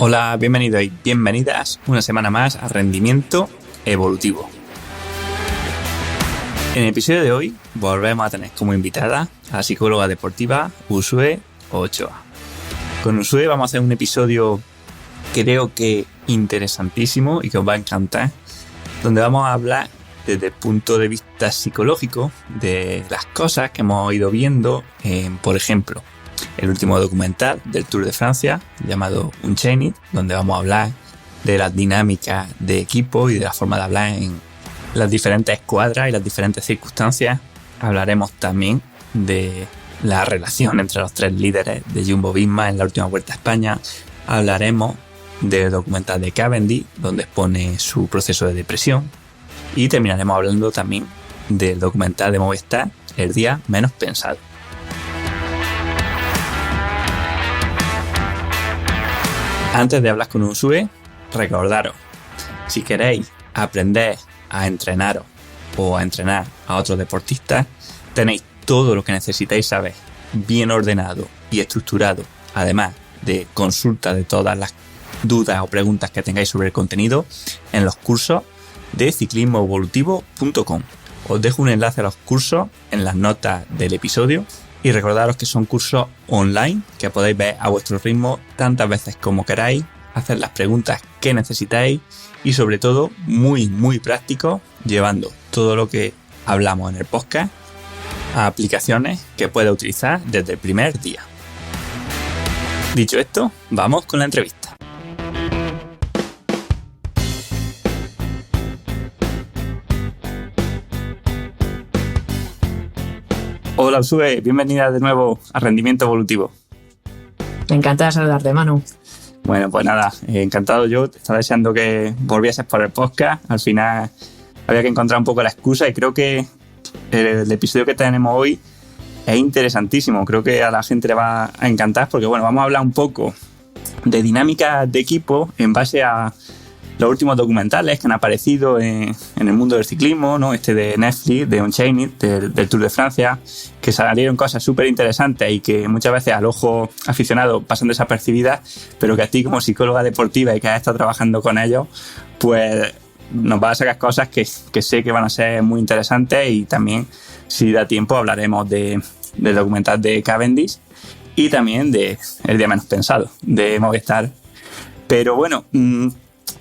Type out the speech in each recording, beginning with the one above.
Hola, bienvenidos y bienvenidas una semana más a Rendimiento Evolutivo. En el episodio de hoy volvemos a tener como invitada a la psicóloga deportiva Uxue Ochoa. Con Uxue vamos a hacer un episodio creo que interesantísimo y que os va a encantar, donde vamos a hablar desde el punto de vista psicológico de las cosas que hemos ido viendo en, por ejemplo, el último documental del Tour de Francia llamado Unchained, donde vamos a hablar de las dinámicas de equipo y de la forma de hablar en las diferentes escuadras y las diferentes circunstancias. Hablaremos también de la relación entre los tres líderes de Jumbo-Visma en la última Vuelta a España. Hablaremos del documental de Cavendish, donde expone su proceso de depresión. Y terminaremos hablando también del documental de Movistar, El día menos pensado. Antes de hablar con Uxue, recordaros, si queréis aprender a entrenaros o a entrenar a otros deportistas, tenéis todo lo que necesitáis saber, bien ordenado y estructurado, además de consulta de todas las dudas o preguntas que tengáis sobre el contenido, en los cursos de ciclismoevolutivo.com. Os dejo un enlace a los cursos en las notas del episodio y recordaros que son cursos online que podéis ver a vuestro ritmo tantas veces como queráis, hacer las preguntas que necesitáis y sobre todo muy prácticos, llevando todo lo que hablamos en el podcast a aplicaciones que pueda utilizar desde el primer día. Dicho esto, vamos con la entrevista. Hola Uxue, bienvenida de nuevo a Rendimiento Evolutivo. Encantada de saludarte, Manu. Bueno, pues nada, encantado yo. Estaba deseando que volvieses por el podcast. Al final había que encontrar un poco la excusa y creo que el episodio que tenemos hoy es interesantísimo. Creo que a la gente le va a encantar porque, bueno, vamos a hablar un poco de dinámicas de equipo en base a los últimos documentales que han aparecido en el mundo del ciclismo, ¿no? Este de Netflix, de Unchained, del Tour de Francia, que salieron cosas súper interesantes y que muchas veces al ojo aficionado pasan desapercibidas, pero que a ti como psicóloga deportiva y que has estado trabajando con ellos, pues nos vas a sacar cosas que sé que van a ser muy interesantes y también, si da tiempo, hablaremos del documental de Cavendish y también de El día menos pensado, de Movistar. Pero bueno,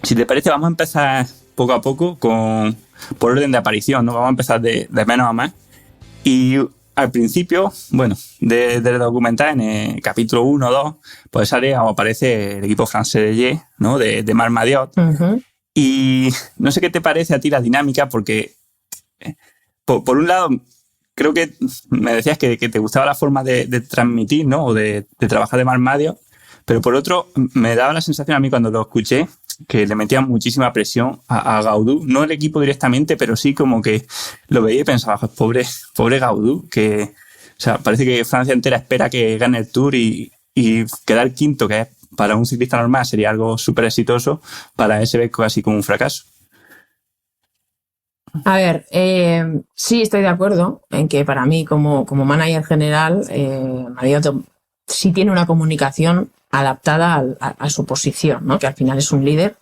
si te parece, vamos a empezar poco a poco por orden de aparición, ¿no? Vamos a empezar de menos a más. Y al principio, bueno, del documental, en el capítulo 1 o 2, pues sale o aparece el equipo francés de Ye, ¿no? De Marc Madiot. Uh-huh. Y no sé qué te parece a ti la dinámica, porque por un lado, creo que me decías que te gustaba la forma de transmitir, ¿no? O de trabajar de Marc Madiot, pero por otro, me daba la sensación a mí cuando lo escuché que le metían muchísima presión a Gaudu, no el equipo directamente, pero sí como que lo veía y pensaba, pobre Gaudu, que, o sea, parece que Francia entera espera que gane el Tour y quedar quinto, que es para un ciclista normal sería algo súper exitoso, para ese ve casi como un fracaso. A ver, sí estoy de acuerdo en que para mí como manager general, Mariotto sí tiene una comunicación adaptada a su posición, ¿no? Que al final es un líder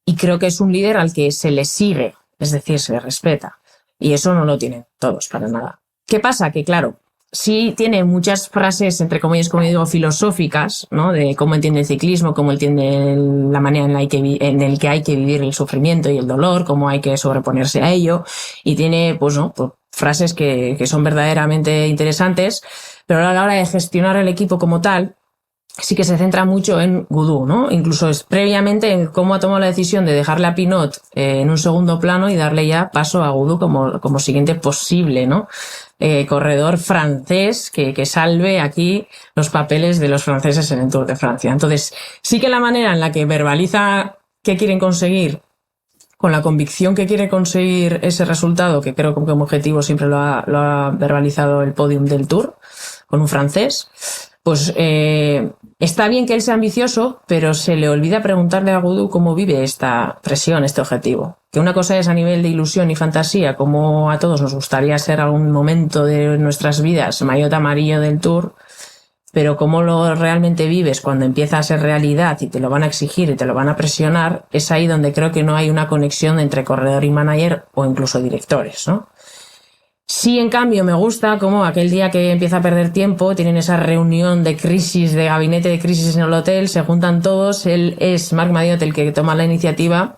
y creo que es un líder al que se le sigue, es decir, se le respeta y eso no lo tienen todos para nada. ¿Qué pasa? Que claro, sí tiene muchas frases, entre comillas, como digo, filosóficas, ¿no? De cómo entiende el ciclismo, cómo entiende la manera en el que hay que vivir el sufrimiento y el dolor, cómo hay que sobreponerse a ello y tiene, pues no, pues, frases que son verdaderamente interesantes, pero a la hora de gestionar el equipo como tal, sí que se centra mucho en Gaudu, ¿no? Incluso previamente en cómo ha tomado la decisión de dejarle a Pinot en un segundo plano y darle ya paso a Gaudu como siguiente posible, ¿no? Corredor francés que salve aquí los papeles de los franceses en el Tour de Francia. Entonces, sí que la manera en la que verbaliza qué quieren conseguir, con la convicción que quiere conseguir ese resultado, que creo que como objetivo siempre lo ha verbalizado el podium del Tour, con un francés, pues está bien que él sea ambicioso, pero se le olvida preguntarle a Gaudu cómo vive esta presión, este objetivo. Que una cosa es a nivel de ilusión y fantasía, como a todos nos gustaría ser algún momento de nuestras vidas maillot amarillo del Tour, pero cómo lo realmente vives cuando empieza a ser realidad y te lo van a exigir y te lo van a presionar, es ahí donde creo que no hay una conexión entre corredor y manager o incluso directores, ¿no? Sí, en cambio, me gusta cómo aquel día que empieza a perder tiempo, tienen esa reunión de crisis, de gabinete de crisis en el hotel, se juntan todos, él es Marc Madiot el que toma la iniciativa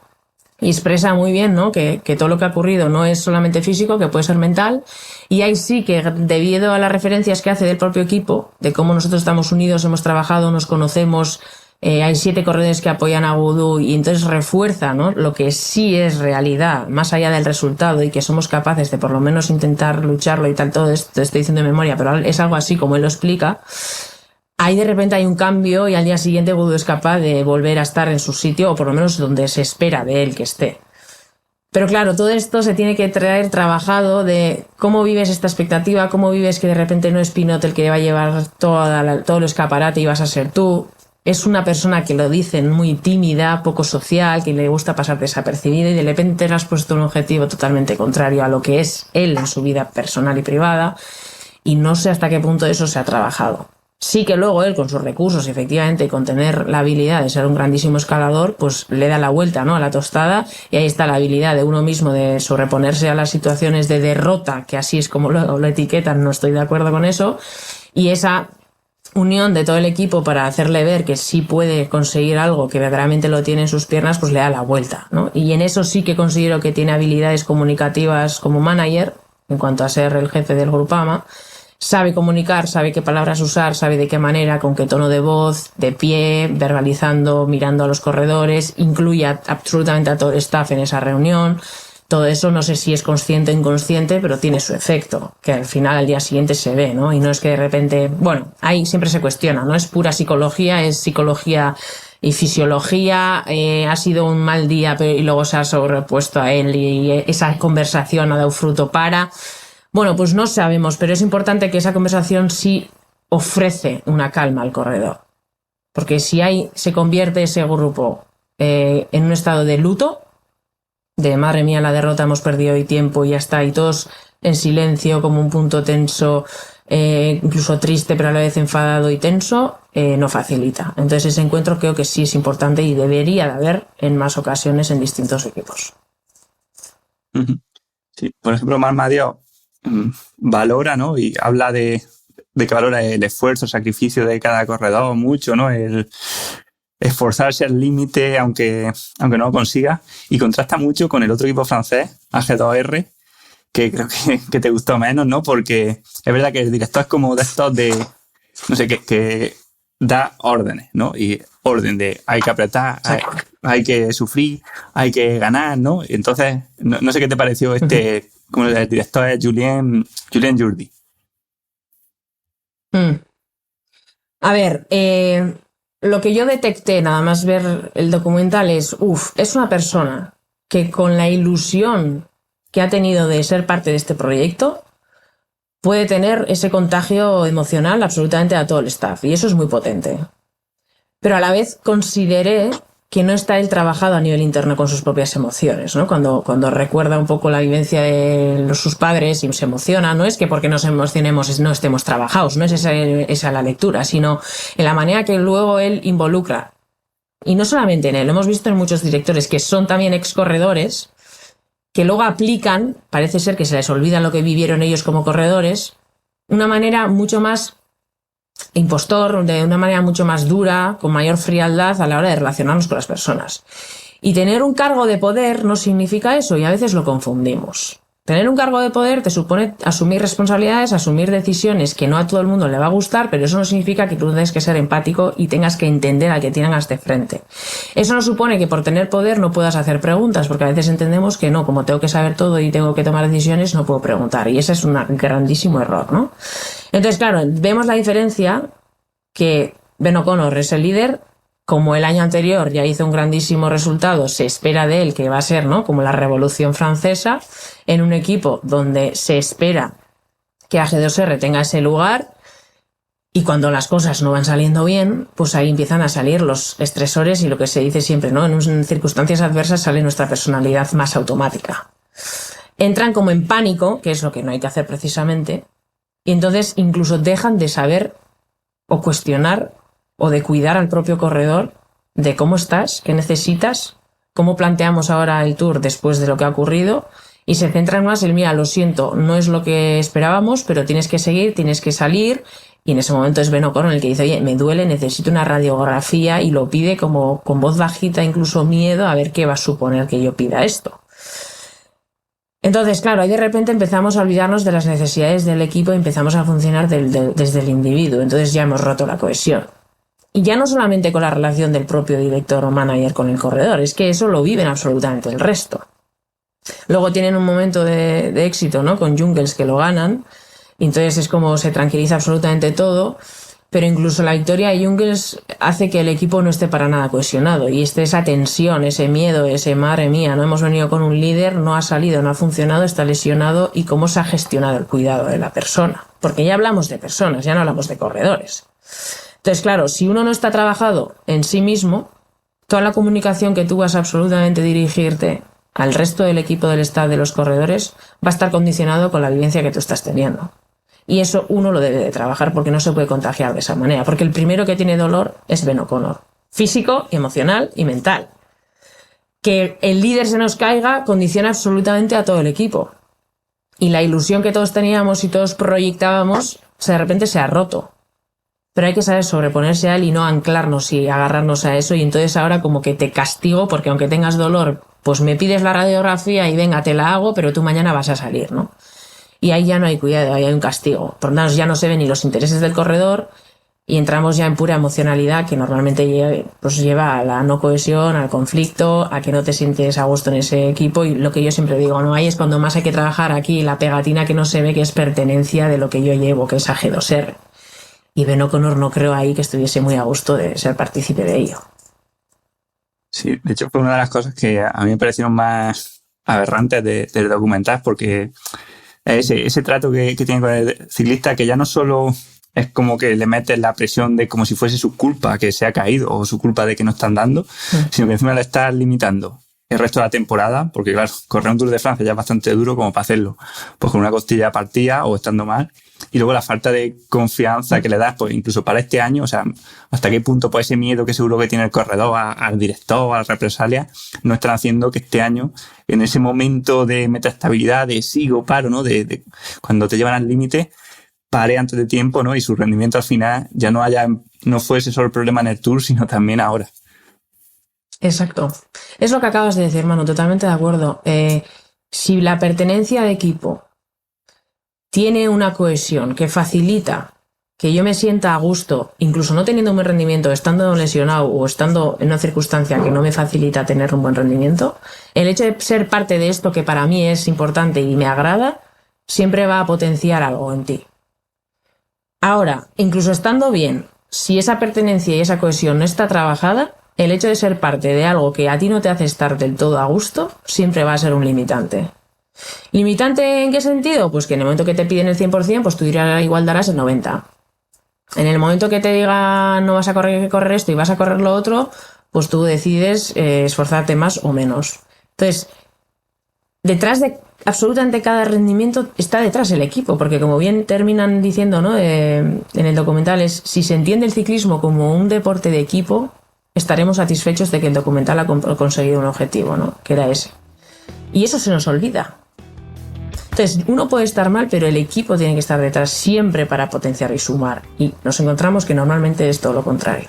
y expresa muy bien, ¿no? Que todo lo que ha ocurrido no es solamente físico, que puede ser mental, y ahí sí que, debido a las referencias que hace del propio equipo, de cómo nosotros estamos unidos, hemos trabajado, nos conocemos, hay 7 corredores que apoyan a Gudú y entonces refuerza, ¿no? Lo que sí es realidad, más allá del resultado, y que somos capaces de por lo menos intentar lucharlo y tal, todo esto te estoy diciendo de memoria, pero es algo así como él lo explica. Ahí de repente hay un cambio y al día siguiente Gudú es capaz de volver a estar en su sitio, o por lo menos donde se espera de él que esté. Pero claro, todo esto se tiene que traer trabajado de cómo vives esta expectativa, cómo vives que de repente no es Pinot el que va a llevar todo el escaparate y vas a ser tú. Es una persona que lo dicen muy tímida, poco social, que le gusta pasar desapercibida, y de repente le has puesto un objetivo totalmente contrario a lo que es él en su vida personal y privada, y no sé hasta qué punto eso se ha trabajado. Sí que luego él, con sus recursos, efectivamente, y con tener la habilidad de ser un grandísimo escalador, pues le da la vuelta, ¿no?, a la tostada, y ahí está la habilidad de uno mismo de sobreponerse a las situaciones de derrota, que así es como lo etiquetan, no estoy de acuerdo con eso, y esa unión de todo el equipo para hacerle ver que sí puede conseguir algo, que verdaderamente lo tiene en sus piernas, pues le da la vuelta, ¿no? Y en eso sí que considero que tiene habilidades comunicativas como manager, en cuanto a ser el jefe del Groupama. Sabe comunicar, sabe qué palabras usar, sabe de qué manera, con qué tono de voz, de pie, verbalizando, mirando a los corredores, incluye absolutamente a todo el staff en esa reunión. Todo eso no sé si es consciente o inconsciente, pero tiene su efecto, que al final al día siguiente se ve, ¿no? Y no es que de repente, bueno, ahí siempre se cuestiona, no es pura psicología, es psicología y fisiología, ha sido un mal día y luego se ha sobrepuesto a él y esa conversación ha dado fruto para... Bueno, pues no sabemos, pero es importante que esa conversación sí ofrece una calma al corredor. Porque si se convierte ese grupo en un estado de luto, de madre mía, la derrota, hemos perdido hoy tiempo y ya está, y todos en silencio como un punto tenso, incluso triste, pero a la vez enfadado y tenso, no facilita. Entonces ese encuentro creo que sí es importante y debería de haber en más ocasiones en distintos equipos. Sí, por ejemplo, Marc Madiot valora, ¿no? Y habla de que valora el esfuerzo, el sacrificio de cada corredor mucho, ¿no? El esforzarse al límite aunque no lo consiga, y contrasta mucho con el otro equipo francés, AG2R, que creo que te gustó menos, ¿no? Porque es verdad que el director es como de estos de, no sé, que da órdenes, ¿no? Y orden de hay que apretar, hay que sufrir, hay que ganar, ¿no? Y entonces, no sé qué te pareció como el director es Julien Jourdi. A ver, lo que yo detecté nada más ver el documental es una persona que con la ilusión que ha tenido de ser parte de este proyecto puede tener ese contagio emocional absolutamente a todo el staff, y eso es muy potente. Pero a la vez consideré que no está él trabajado a nivel interno con sus propias emociones, ¿no? Cuando recuerda un poco la vivencia de sus padres y se emociona, no es que porque nos emocionemos no estemos trabajados, no es esa la lectura, sino en la manera que luego él involucra. Y no solamente en él, lo hemos visto en muchos directores que son también excorredores, que luego aplican, parece ser que se les olvida lo que vivieron ellos como corredores, una manera mucho más impostor, de una manera mucho más dura, con mayor frialdad a la hora de relacionarnos con las personas. Y tener un cargo de poder no significa eso, y a veces lo confundimos. Tener un cargo de poder te supone asumir responsabilidades, asumir decisiones que no a todo el mundo le va a gustar, pero eso no significa que tú tengas que ser empático y tengas que entender al que tienes de frente. Eso no supone que por tener poder no puedas hacer preguntas, porque a veces entendemos que no, como tengo que saber todo y tengo que tomar decisiones, no puedo preguntar. Y ese es un grandísimo error, ¿no? Entonces, claro, vemos la diferencia que Ben O'Connor es el líder. Como el año anterior ya hizo un grandísimo resultado, se espera de él que va a ser, ¿no?, como la Revolución Francesa, en un equipo donde se espera que AG2R tenga ese lugar, y cuando las cosas no van saliendo bien, pues ahí empiezan a salir los estresores y lo que se dice siempre, ¿no?, en circunstancias adversas sale nuestra personalidad más automática. Entran como en pánico, que es lo que no hay que hacer precisamente, y entonces incluso dejan de saber o cuestionar o de cuidar al propio corredor de cómo estás, qué necesitas, cómo planteamos ahora el Tour después de lo que ha ocurrido, y se centran más en, mira, lo siento, no es lo que esperábamos, pero tienes que seguir, tienes que salir. Y en ese momento es Ben O'Connor el que dice, oye, me duele, necesito una radiografía, y lo pide como con voz bajita, incluso miedo, a ver qué va a suponer que yo pida esto. Entonces, claro, ahí de repente empezamos a olvidarnos de las necesidades del equipo y empezamos a funcionar desde el individuo. Entonces ya hemos roto la cohesión. Y ya no solamente con la relación del propio director o manager con el corredor, es que eso lo viven absolutamente el resto. Luego tienen un momento de éxito, ¿no? Con Jungels, que lo ganan, y entonces es como se tranquiliza absolutamente todo, pero incluso la victoria de Jungels hace que el equipo no esté para nada cohesionado, y esa tensión, ese miedo, ese madre mía, no hemos venido con un líder, no ha salido, no ha funcionado, está lesionado, y cómo se ha gestionado el cuidado de la persona. Porque ya hablamos de personas, ya no hablamos de corredores. Entonces, claro, si uno no está trabajado en sí mismo, toda la comunicación que tú vas a absolutamente dirigirte al resto del equipo del staff de los corredores va a estar condicionado con la vivencia que tú estás teniendo. Y eso uno lo debe de trabajar, porque no se puede contagiar de esa manera. Porque el primero que tiene dolor es Ben O'Connor. Físico, emocional y mental. Que el líder se nos caiga condiciona absolutamente a todo el equipo. Y la ilusión que todos teníamos y todos proyectábamos, de repente se ha roto. Pero hay que saber sobreponerse a él y no anclarnos y agarrarnos a eso. Y entonces ahora como que te castigo, porque aunque tengas dolor, pues me pides la radiografía y venga, te la hago, pero tú mañana vas a salir, ¿no? Y ahí ya no hay cuidado, ahí hay un castigo. Por lo menos ya no se ven ni los intereses del corredor, y entramos ya en pura emocionalidad, que normalmente lleva a la no cohesión, al conflicto, a que no te sientes a gusto en ese equipo. Y lo que yo siempre digo, no, ahí es cuando más hay que trabajar, aquí la pegatina que no se ve, que es pertenencia de lo que yo llevo, que es a G2R. Y Ben O'Connor no creo ahí que estuviese muy a gusto de ser partícipe de ello. Sí, de hecho fue una de las cosas que a mí me parecieron más aberrantes del documental, porque ese trato que tiene con el ciclista, que ya no solo es como que le metes la presión de como si fuese su culpa que se ha caído o su culpa de que no están dando, sino que encima le estás limitando el resto de la temporada, porque claro, correr un Tour de Francia ya es bastante duro como para hacerlo pues con una costilla partida o estando mal, y luego la falta de confianza que le das, pues incluso para este año, o sea, hasta qué punto pues ese miedo que seguro que tiene el corredor al director, a la represalia, no están haciendo que este año, en ese momento de metaestabilidad, de sigo, paro, ¿no? De cuando te llevan al límite, pare antes de tiempo, ¿no? Y su rendimiento al final ya no fuese solo el problema en el Tour, sino también ahora. Exacto. Es lo que acabas de decir, Manu, totalmente de acuerdo. Si la pertenencia de equipo tiene una cohesión que facilita que yo me sienta a gusto, incluso no teniendo un buen rendimiento, estando lesionado o estando en una circunstancia que no me facilita tener un buen rendimiento, el hecho de ser parte de esto que para mí es importante y me agrada, siempre va a potenciar algo en ti. Ahora, incluso estando bien, si esa pertenencia y esa cohesión no está trabajada, el hecho de ser parte de algo que a ti no te hace estar del todo a gusto siempre va a ser un limitante. ¿Limitante en qué sentido? Pues que en el momento que te piden el 100%, pues tú igual darás el 90%. En el momento que te diga no vas a correr esto y vas a correr lo otro, pues tú decides esforzarte más o menos. Entonces, detrás de absolutamente cada rendimiento está detrás el equipo, porque como bien terminan diciendo, ¿no? En el documental es, si se entiende el ciclismo como un deporte de equipo, estaremos satisfechos de que el documental ha conseguido un objetivo, ¿no? Que era ese. Y eso se nos olvida. Entonces, uno puede estar mal, pero el equipo tiene que estar detrás siempre para potenciar y sumar. Y nos encontramos que normalmente es todo lo contrario.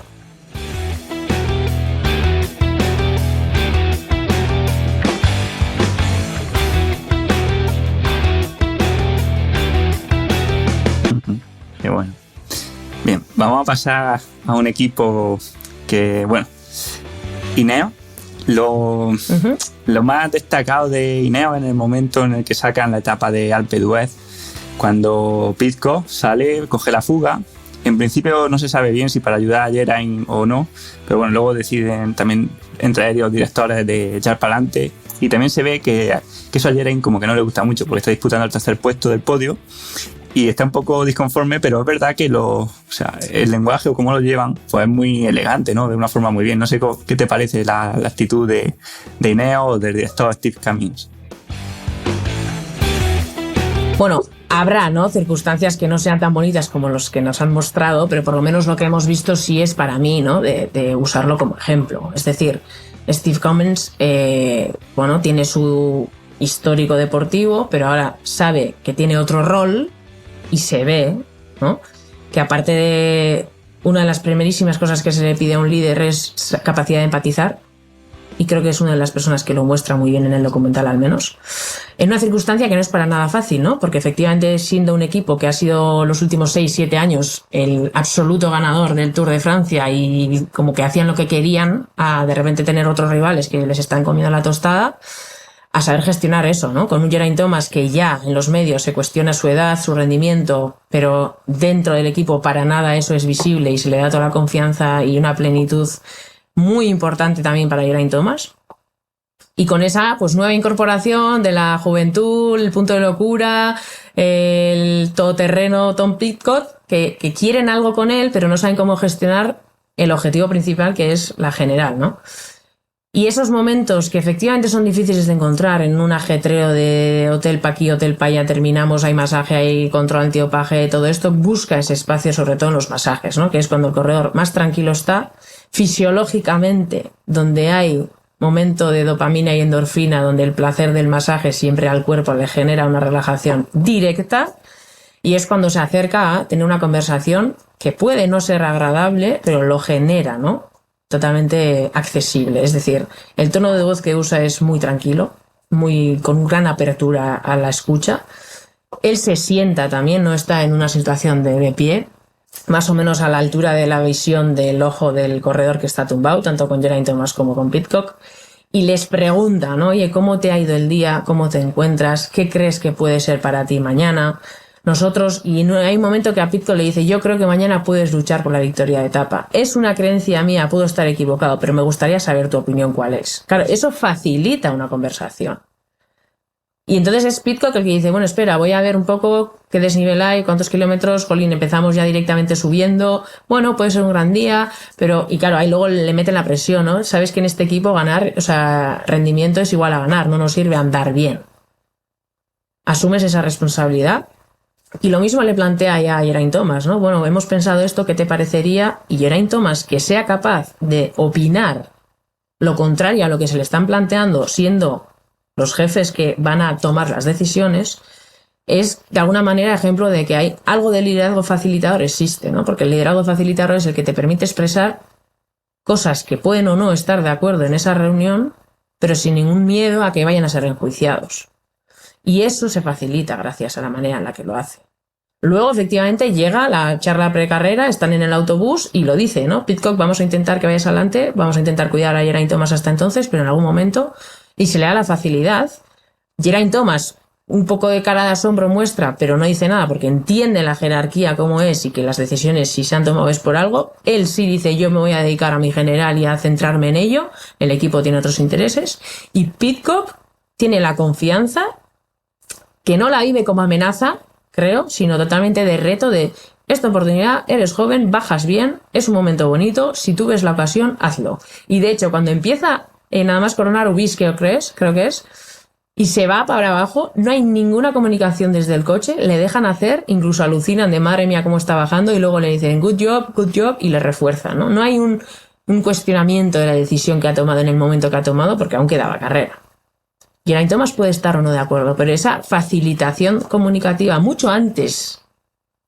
Qué bueno. Bien, vamos a pasar a un equipo que, bueno, Ineos. Lo más destacado de Ineos en el momento en el que sacan la etapa de Alpe d'Huez, cuando Pidcock sale, coge la fuga. En principio no se sabe bien si para ayudar a Geraint o no, pero bueno, luego deciden también entre ellos directores de echar para adelante, y también se ve que eso a Geraint como que no le gusta mucho porque está disputando el tercer puesto del podio y está un poco disconforme, pero es verdad que el lenguaje o cómo lo llevan pues es muy elegante, ¿no? De una forma muy bien. No sé qué te parece la actitud de Ineos o del director Steve Cummings. Bueno, Habrá, ¿no?, circunstancias que no sean tan bonitas como los que nos han mostrado, pero por lo menos lo que hemos visto sí es para mí, ¿no?, de usarlo como ejemplo. Es decir, Steve Cummins, bueno, tiene su histórico deportivo, pero ahora sabe que tiene otro rol y se ve, ¿no?, que aparte de una de las primerísimas cosas que se le pide a un líder es capacidad de empatizar, y creo que es una de las personas que lo muestra muy bien en el documental, al menos, en una circunstancia que no es para nada fácil, ¿no? Porque efectivamente, siendo un equipo que ha sido los últimos 6-7 años el absoluto ganador del Tour de Francia y como que hacían lo que querían, a de repente tener otros rivales que les están comiendo la tostada, a saber gestionar eso, ¿no? Con un Geraint Thomas que ya en los medios se cuestiona su edad, su rendimiento, pero dentro del equipo para nada eso es visible y se le da toda la confianza y una plenitud muy importante también para Geraint Thomas. Y con esa pues nueva incorporación de la juventud, el punto de locura, el todoterreno Tom Pidcock, que quieren algo con él, pero no saben cómo gestionar el objetivo principal, que es la general, ¿no? Y esos momentos que efectivamente son difíciles de encontrar en un ajetreo de hotel pa' aquí, hotel pa' allá, terminamos, hay masaje, hay control antidopaje, todo esto, busca ese espacio, sobre todo en los masajes, ¿no? Que es cuando el corredor más tranquilo está, fisiológicamente, donde hay momento de dopamina y endorfina, donde el placer del masaje siempre al cuerpo le genera una relajación directa, y es cuando se acerca a tener una conversación que puede no ser agradable, pero lo genera, ¿no? Totalmente accesible. Es decir, el tono de voz que usa es muy tranquilo, con gran apertura a la escucha. Él se sienta también, no está en una situación de pie, más o menos a la altura de la visión del ojo del corredor que está tumbado, tanto con Geraint Thomas como con Pidcock, y les pregunta, ¿no? Oye, ¿cómo te ha ido el día? ¿Cómo te encuentras? ¿Qué crees que puede ser para ti mañana? Nosotros, y hay un momento que a Pidcock le dice, yo creo que mañana puedes luchar por la victoria de etapa. Es una creencia mía, puedo estar equivocado, pero me gustaría saber tu opinión cuál es. Claro, eso facilita una conversación. Y entonces es Pidcock el que dice, bueno, espera, voy a ver un poco qué desnivel hay, cuántos kilómetros, jolín, empezamos ya directamente subiendo, bueno, puede ser un gran día, pero, y claro, ahí luego le meten la presión, ¿no? Sabes que en este equipo ganar, o sea, rendimiento es igual a ganar, no nos sirve andar bien. Asumes esa responsabilidad. Y lo mismo le plantea ya a Geraint Thomas, ¿no? Bueno, hemos pensado esto, ¿qué te parecería? Y Geraint Thomas, que sea capaz de opinar lo contrario a lo que se le están planteando, siendo los jefes que van a tomar las decisiones, es de alguna manera ejemplo de que hay algo de liderazgo facilitador existe, ¿no? Porque el liderazgo facilitador es el que te permite expresar cosas que pueden o no estar de acuerdo en esa reunión, pero sin ningún miedo a que vayan a ser enjuiciados. Y eso se facilita gracias a la manera en la que lo hace. Luego, efectivamente, llega la charla precarrera, están en el autobús y lo dice, ¿no? Pidcock, vamos a intentar que vayas adelante, vamos a intentar cuidar a Geraint Thomas hasta entonces, pero en algún momento, y se le da la facilidad. Geraint Thomas, un poco de cara de asombro muestra, pero no dice nada porque entiende la jerarquía como es y que las decisiones, si se han tomado, es por algo. Él sí dice, yo me voy a dedicar a mi general y a centrarme en ello, el equipo tiene otros intereses, y Pidcock tiene la confianza, que no la vive como amenaza, creo, sino totalmente de reto de esta oportunidad, eres joven, bajas bien, es un momento bonito, si tú ves la ocasión, hazlo. Y de hecho, cuando empieza nada más coronar Ubisque, creo que es, y se va para abajo, no hay ninguna comunicación desde el coche, le dejan hacer, incluso alucinan de madre mía cómo está bajando y luego le dicen good job, y le refuerzan, ¿no? No hay un cuestionamiento de la decisión que ha tomado en el momento que ha tomado, porque aún quedaba carrera. Geraint Thomas puede estar o no de acuerdo, pero esa facilitación comunicativa mucho antes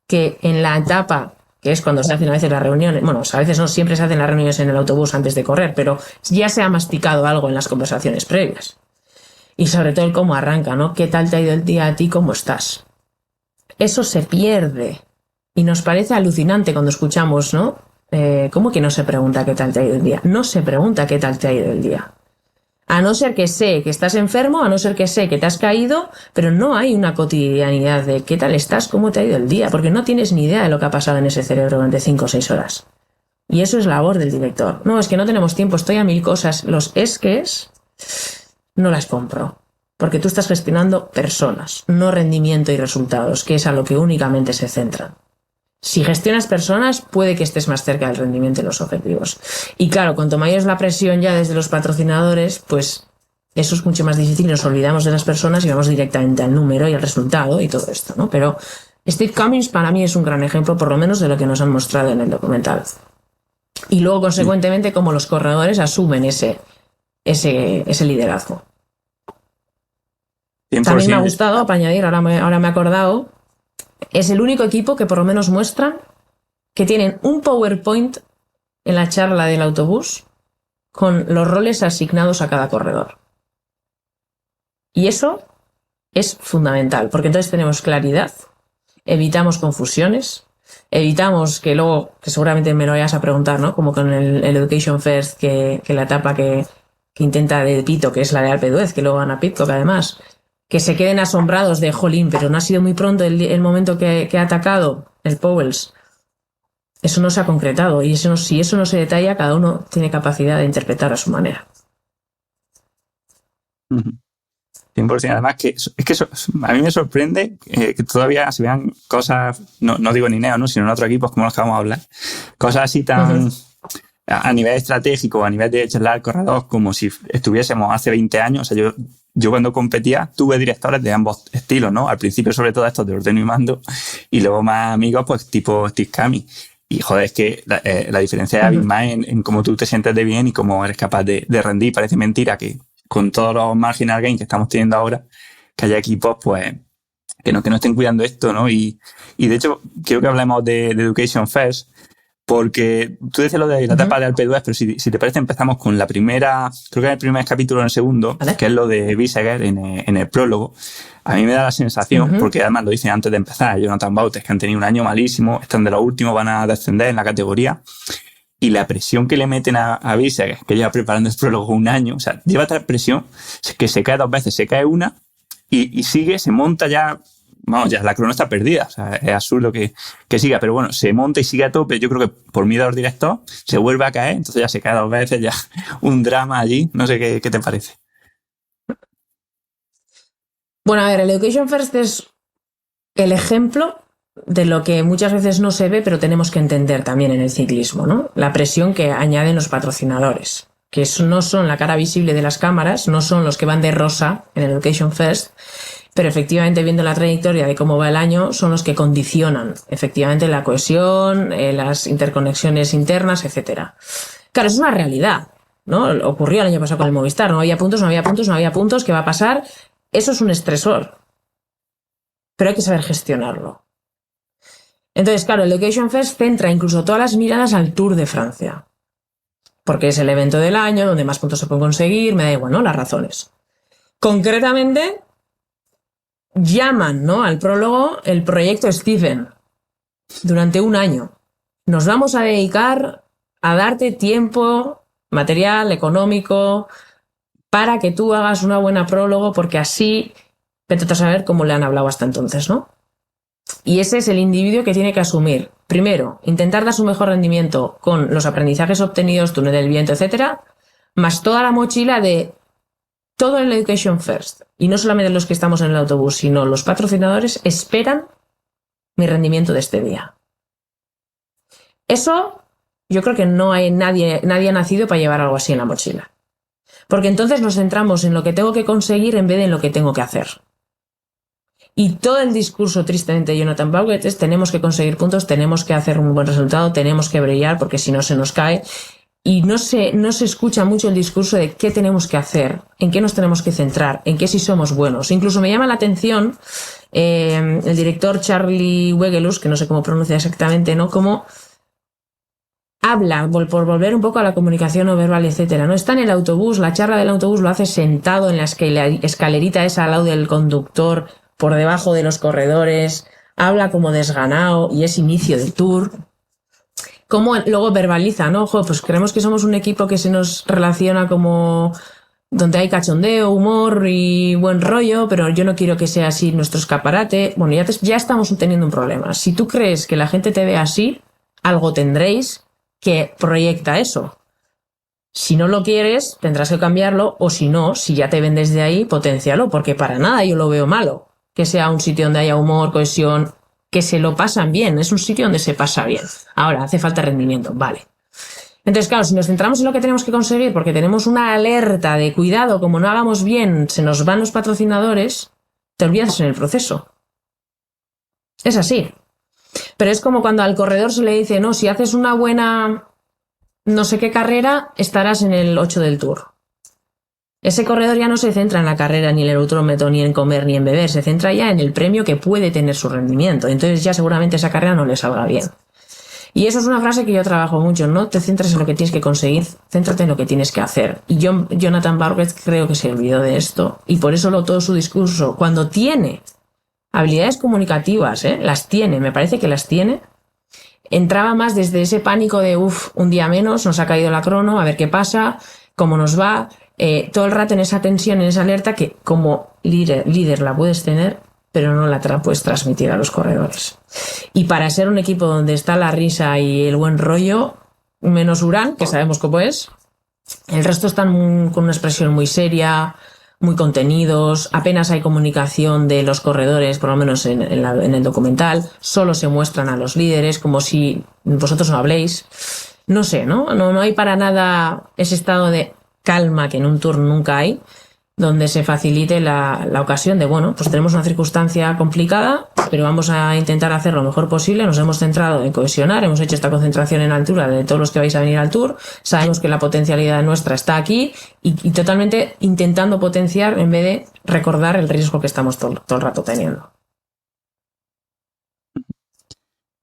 que en la etapa, que es cuando se hacen a veces las reuniones, bueno, a veces no siempre se hacen las reuniones en el autobús antes de correr, pero ya se ha masticado algo en las conversaciones previas. Y sobre todo el cómo arranca, ¿no? ¿Qué tal te ha ido el día a ti? ¿Cómo estás? Eso se pierde. Y nos parece alucinante cuando escuchamos, ¿no? ¿Cómo que no se pregunta qué tal te ha ido el día? No se pregunta qué tal te ha ido el día. A no ser que sé que estás enfermo, a no ser que sé que te has caído, pero no hay una cotidianidad de qué tal estás, cómo te ha ido el día, porque no tienes ni idea de lo que ha pasado en ese cerebro durante 5 o 6 horas. Y eso es labor del director. No, es que no tenemos tiempo, estoy a 1000 cosas. Los no las compro. Porque tú estás gestionando personas, no rendimiento y resultados, que es a lo que únicamente se centran. Si gestionas personas, puede que estés más cerca del rendimiento y los objetivos. Y claro, cuanto mayor es la presión ya desde los patrocinadores, pues Eso es mucho más difícil, nos olvidamos de las personas y vamos directamente al número y al resultado y todo esto, ¿no? Pero Steve Cummings para mí es un gran ejemplo, por lo menos de lo que nos han mostrado en el documental. Y luego, consecuentemente, cómo los corredores asumen ese liderazgo. 100%. También me ha gustado, para añadir, ahora me he acordado, es el único equipo que por lo menos muestran que tienen un PowerPoint en la charla del autobús con los roles asignados a cada corredor. Y eso es fundamental, porque entonces tenemos claridad, evitamos confusiones, evitamos que luego, que seguramente me lo vayas a preguntar, ¿no? Como con el Education First, que la etapa que intenta de Pito, que es la de Alpe d'Huez, que luego gana Pidcock además, que se queden asombrados de jolín, pero no ha sido muy pronto el momento que ha atacado el Powells. Eso no se ha concretado, y si eso no se detalla, cada uno tiene capacidad de interpretar a su manera. 100%. Además, a mí me sorprende que todavía se vean cosas, no digo en Ineos, ¿no? Sino en otros equipos como los que vamos a hablar, cosas así tan a nivel estratégico, a nivel de charlar al corredor, como si estuviésemos hace 20 años. O sea, yo cuando competía tuve directores de ambos estilos, ¿no? Al principio, sobre todo, estos de ordeno y mando, y luego más amigos, pues tipo Steve Cummings. Y joder, es que la diferencia es abismal en cómo tú te sientes de bien y cómo eres capaz de rendir. Parece mentira que con todos los marginal gains que estamos teniendo ahora, que haya equipos pues que no estén cuidando esto, ¿no? Y de hecho, quiero que hablemos de Education First, porque tú decías lo de la etapa de Alpe d'Huez, pero si te parece empezamos con la primera, creo que es el primer capítulo en el segundo, ¿vale? Que es lo de Wiesegger en el prólogo. A mí me da la sensación, porque además lo dicen antes de empezar, Jonathan Bautes, que han tenido un año malísimo, están de los últimos, van a descender en la categoría, y la presión que le meten a Wiesegger, que lleva preparando el prólogo un año, o sea, lleva tal presión que se cae 2 veces, se cae una, y sigue, se monta ya. Vamos, ya la crono está perdida, o sea, es absurdo que siga, pero bueno, se monta y sigue a tope. Yo creo que por miedo al director se vuelve a caer, entonces ya se cae 2 veces, ya un drama allí. No sé qué te parece. Bueno, a ver, el Education First es el ejemplo de lo que muchas veces no se ve, pero tenemos que entender también en el ciclismo, ¿no? La presión que añaden los patrocinadores, que no son la cara visible de las cámaras, no son los que van de rosa en el Education First, pero efectivamente, viendo la trayectoria de cómo va el año, son los que condicionan efectivamente la cohesión, las interconexiones internas, etcétera. Claro, es una realidad, ¿no? Ocurrió el año pasado con el Movistar, no había puntos, ¿qué va a pasar? Eso es un estresor, pero hay que saber gestionarlo. Entonces, claro, el Education First centra incluso todas las miradas al Tour de Francia, porque es el evento del año donde más puntos se pueden conseguir, me da igual, ¿no? Las razones. Concretamente, llaman, ¿no?, al prólogo el proyecto Stephen durante un año. Nos vamos a dedicar a darte tiempo, material, económico, para que tú hagas una buena prólogo, porque así vete a saber cómo le han hablado hasta entonces, ¿no? Y ese es el individuo que tiene que asumir, primero, intentar dar su mejor rendimiento con los aprendizajes obtenidos, túnel del viento, etcétera, más toda la mochila de todo el Education First, y no solamente los que estamos en el autobús, sino los patrocinadores esperan mi rendimiento de este día. Eso, yo creo que no hay nadie ha nacido para llevar algo así en la mochila. Porque entonces nos centramos en lo que tengo que conseguir en vez de en lo que tengo que hacer. Y todo el discurso, tristemente, de Jonathan Bautes es: tenemos que conseguir puntos, tenemos que hacer un buen resultado, tenemos que brillar, porque si no se nos cae. Y no se escucha mucho el discurso de qué tenemos que hacer, en qué nos tenemos que centrar, en qué sí somos buenos. Incluso me llama la atención el director Charlie Wegelus, que no sé cómo pronuncia exactamente, ¿no? Cómo habla, por volver un poco a la comunicación no verbal, etcétera, ¿no? Está en el autobús, la charla del autobús lo hace sentado en la escalerita esa al lado del conductor, por debajo de los corredores, habla como desganado y es inicio del Tour. Cómo luego verbaliza, ¿no? Ojo, pues creemos que somos un equipo que se nos relaciona como donde hay cachondeo, humor y buen rollo, pero yo no quiero que sea así nuestro escaparate. Bueno, ya estamos teniendo un problema. Si tú crees que la gente te ve así, algo tendréis que proyecta eso. Si no lo quieres, tendrás que cambiarlo, o si no, si ya te ven desde ahí, potencialo, porque para nada yo lo veo malo. Que sea un sitio donde haya humor, cohesión, que se lo pasan bien, es un sitio donde se pasa bien. Ahora, hace falta rendimiento, vale. Entonces, claro, si nos centramos en lo que tenemos que conseguir, porque tenemos una alerta de cuidado, como no hagamos bien, se nos van los patrocinadores, te olvidas en el proceso. Es así. Pero es como cuando al corredor se le dice, no, si haces una buena no sé qué carrera, estarás en el 8 del Tour. Ese corredor ya no se centra en la carrera, ni en el eurómetro, ni en comer, ni en beber, se centra ya en el premio que puede tener su rendimiento. Entonces ya seguramente esa carrera no le salga bien. Y eso es una frase que yo trabajo mucho, no te centres en lo que tienes que conseguir, céntrate en lo que tienes que hacer. Y Jonathan Barguet creo que se olvidó de esto, y por eso todo su discurso, cuando tiene habilidades comunicativas, las tiene, me parece que las tiene, entraba más desde ese pánico de, un día menos, nos ha caído la crono, a ver qué pasa, cómo nos va, todo el rato en esa tensión, en esa alerta que como líder la puedes tener, pero no la puedes transmitir a los corredores. Y para ser un equipo donde está la risa y el buen rollo, menos Urán, que sabemos cómo es, el resto están con una expresión muy seria, muy contenidos, apenas hay comunicación de los corredores, por lo menos en el documental, solo se muestran a los líderes como si vosotros no habléis. No sé, ¿no? No hay para nada ese estado de calma que en un tour nunca hay, donde se facilite la ocasión de, bueno, pues tenemos una circunstancia complicada, pero vamos a intentar hacer lo mejor posible. Nos hemos centrado en cohesionar, hemos hecho esta concentración en altura de todos los que vais a venir al Tour, sabemos que la potencialidad nuestra está aquí y totalmente intentando potenciar en vez de recordar el riesgo que estamos todo el rato teniendo.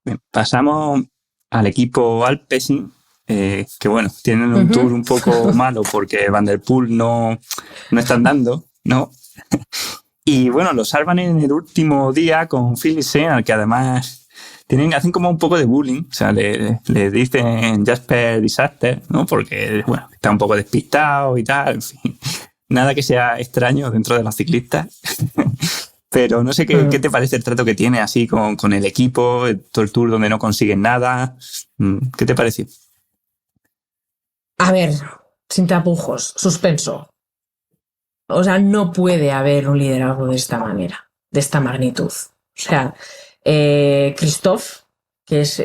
Bien, pasamos al equipo Alpecin, que bueno, tienen un tour un poco malo porque Van der Poel no están dando, ¿no? Y bueno, lo salvan en el último día con Philipsen, al que además hacen como un poco de bullying, o sea, le dicen Jasper Disaster, ¿no? Porque, bueno, está un poco despistado y tal, en fin. Nada que sea extraño dentro de los ciclistas. Pero no sé qué te parece el trato que tiene así con el equipo, todo el tour donde no consiguen nada. ¿Qué te pareció? A ver, sin tapujos, suspenso. O sea, no puede haber un liderazgo de esta manera, de esta magnitud. O sea, Christophe, que es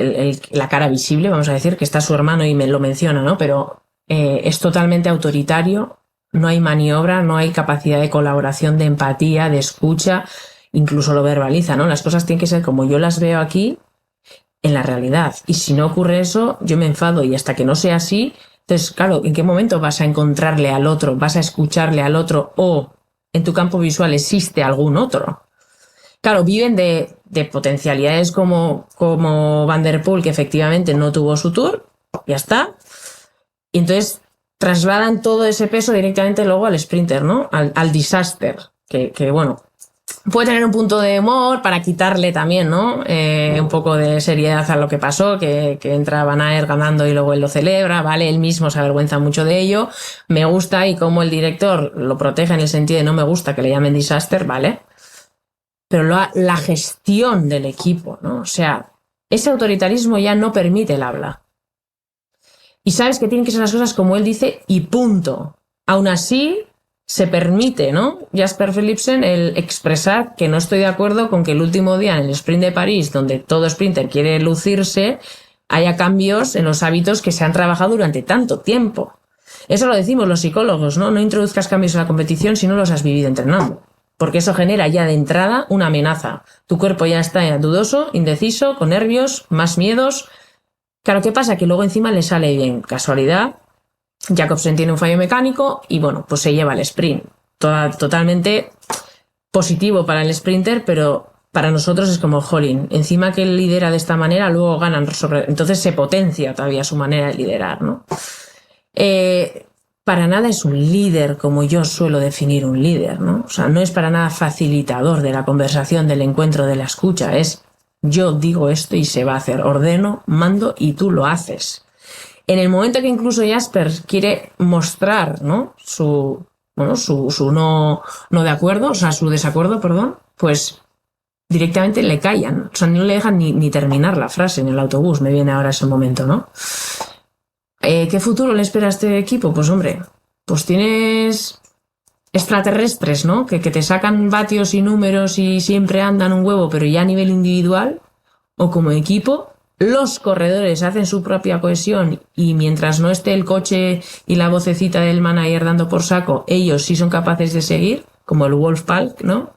la cara visible, vamos a decir, que está su hermano y me lo menciona, ¿no? Pero es totalmente autoritario, no hay maniobra, no hay capacidad de colaboración, de empatía, de escucha, incluso lo verbaliza, ¿no? Las cosas tienen que ser como yo las veo aquí, en la realidad. Y si no ocurre eso, yo me enfado y hasta que no sea así. Entonces, claro, ¿en qué momento vas a encontrarle al otro? ¿Vas a escucharle al otro? ¿O en tu campo visual existe algún otro? Claro, viven de potencialidades como Van der Poel, que efectivamente no tuvo su tour, ya está. Y entonces trasladan todo ese peso directamente luego al sprinter, ¿no? Al disaster, que bueno, puede tener un punto de humor para quitarle también, ¿no? Un poco de seriedad a lo que pasó, que entra Van Aert ganando y luego él lo celebra, ¿vale? Él mismo se avergüenza mucho de ello. Me gusta y como el director lo protege en el sentido de no me gusta que le llamen disaster, ¿vale? Pero la gestión del equipo, ¿no? O sea, ese autoritarismo ya no permite el habla. Y sabes que tienen que ser las cosas como él dice y punto. Aún así, se permite, ¿no? Jasper Philipsen el expresar que no estoy de acuerdo con que el último día en el sprint de París, donde todo sprinter quiere lucirse, haya cambios en los hábitos que se han trabajado durante tanto tiempo. Eso lo decimos los psicólogos, ¿no? No introduzcas cambios en la competición si no los has vivido entrenando. Porque eso genera ya de entrada una amenaza. Tu cuerpo ya está dudoso, indeciso, con nervios, más miedos. Claro, ¿qué pasa? Que luego encima le sale bien. Casualidad, Jacobsen tiene un fallo mecánico y bueno, pues se lleva el sprint. Totalmente positivo para el sprinter, pero para nosotros es como jolín. Encima que él lidera de esta manera, luego ganan sobre... Entonces se potencia todavía su manera de liderar, ¿no? Para nada es un líder como yo suelo definir un líder, ¿no? O sea, no es para nada facilitador de la conversación, del encuentro, de la escucha. Es yo digo esto y se va a hacer. Ordeno, mando y tú lo haces. En el momento que incluso Jasper quiere mostrar, ¿no? su no de acuerdo, o sea, su desacuerdo, perdón, pues directamente le callan. O sea, no le dejan ni terminar la frase en el autobús. Me viene ahora ese momento, ¿no? ¿Qué futuro le espera a este equipo? Pues hombre, pues tienes extraterrestres, ¿no? Que te sacan vatios y números y siempre andan un huevo, pero ya a nivel individual o como equipo, los corredores hacen su propia cohesión y mientras no esté el coche y la vocecita del manager dando por saco, ellos sí son capaces de seguir, como el Wolfpack, ¿no?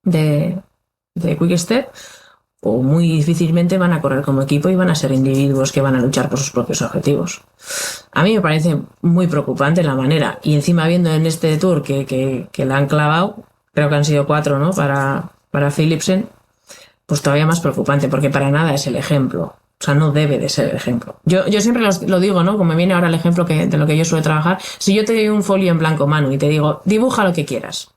De Quick Step, o muy difícilmente van a correr como equipo y van a ser individuos que van a luchar por sus propios objetivos. A mí me parece muy preocupante la manera, y encima viendo en este tour que la han clavado, creo que han sido 4, ¿no? Para Philipsen, pues todavía más preocupante, porque para nada es el ejemplo. O sea, no debe de ser el ejemplo. Yo siempre lo digo, ¿no? Como me viene ahora el ejemplo de lo que yo suelo trabajar. Si yo te doy un folio en blanco, Manu, y te digo, dibuja lo que quieras.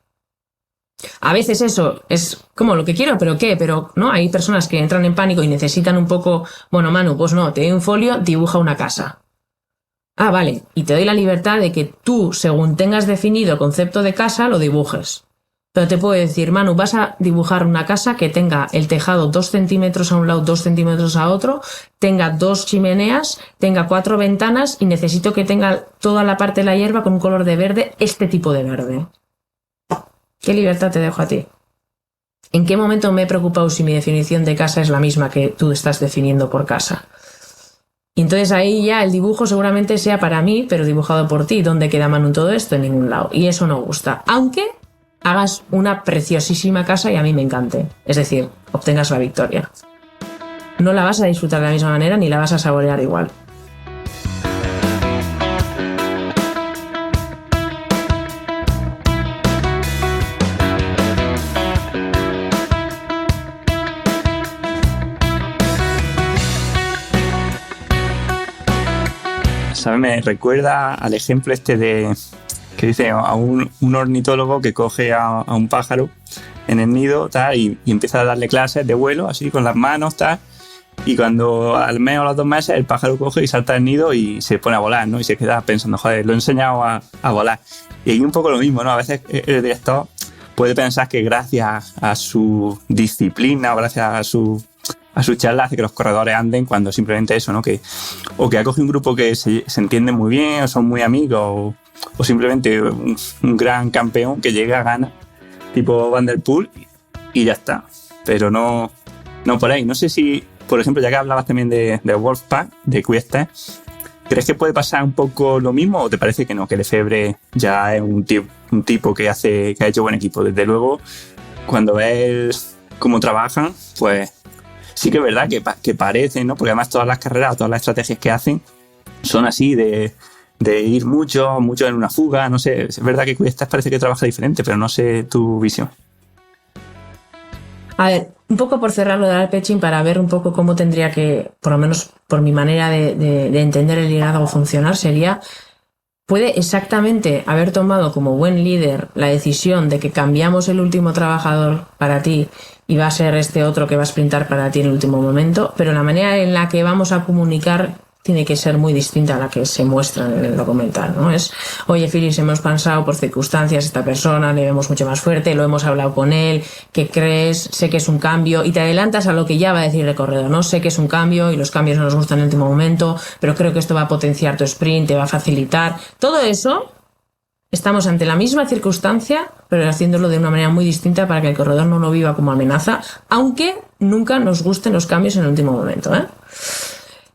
A veces eso es como lo que quiero, pero ¿qué? Pero, ¿no? Hay personas que entran en pánico y necesitan un poco, bueno, Manu, pues no, te doy un folio, dibuja una casa. Ah, vale. Y te doy la libertad de que tú, según tengas definido el concepto de casa, lo dibujes. Pero te puedo decir, Manu, vas a dibujar una casa que tenga el tejado 2 centímetros a un lado, 2 centímetros a otro, tenga 2 chimeneas, tenga 4 ventanas y necesito que tenga toda la parte de la hierba con un color de verde, este tipo de verde. ¿Qué libertad te dejo a ti? ¿En qué momento me he preocupado si mi definición de casa es la misma que tú estás definiendo por casa? Y entonces ahí ya el dibujo seguramente sea para mí, pero dibujado por ti. ¿Dónde queda Manu en todo esto? En ningún lado. Y eso no gusta. Aunque hagas una preciosísima casa y a mí me encante. Es decir, obtengas la victoria. No la vas a disfrutar de la misma manera ni la vas a saborear igual. ¿Sabes? Me recuerda al ejemplo este de que dice a un ornitólogo que coge a un pájaro en el nido tal, y empieza a darle clases de vuelo así con las manos tal, y cuando al mes o a los 2 meses el pájaro coge y salta del nido y se pone a volar, ¿no? Y se queda pensando, joder, lo he enseñado a volar. Y ahí un poco lo mismo, ¿no? A veces el director puede pensar que gracias a su disciplina o gracias a su charla hace que los corredores anden, cuando simplemente eso, ¿no? O que ha cogido un grupo que se entiende muy bien o son muy amigos, o simplemente un gran campeón que llega, gana, tipo Van der Poel, y ya está. Pero no por ahí. No sé si, por ejemplo, ya que hablabas también de Wolfpack, de Quick Step, ¿crees que puede pasar un poco lo mismo o te parece que no, que Lefebvre ya es un tipo que ha hecho buen equipo? Desde luego, cuando ves cómo trabajan, pues sí que es verdad que parecen, ¿no? Porque además todas las carreras, todas las estrategias que hacen son así de ir mucho en una fuga, no sé. Es verdad que Quick Step parece que trabaja diferente, pero no sé tu visión. A ver, un poco por cerrarlo de Alpecin para ver un poco cómo tendría que, por lo menos por mi manera de entender el liderazgo funcionar, sería, puede exactamente haber tomado como buen líder la decisión de que cambiamos el último trabajador para ti y va a ser este otro que va a sprintar para ti en el último momento, pero la manera en la que vamos a comunicar tiene que ser muy distinta a la que se muestra en el documental, ¿no? Es, oye, Phillips, hemos pensado por circunstancias esta persona, le vemos mucho más fuerte, lo hemos hablado con él, ¿qué crees? Sé que es un cambio, y te adelantas a lo que ya va a decir el corredor, ¿no? Sé que es un cambio y los cambios no nos gustan en el último momento, pero creo que esto va a potenciar tu sprint, te va a facilitar. Todo eso, estamos ante la misma circunstancia, pero haciéndolo de una manera muy distinta para que el corredor no lo viva como amenaza, aunque nunca nos gusten los cambios en el último momento, ¿eh?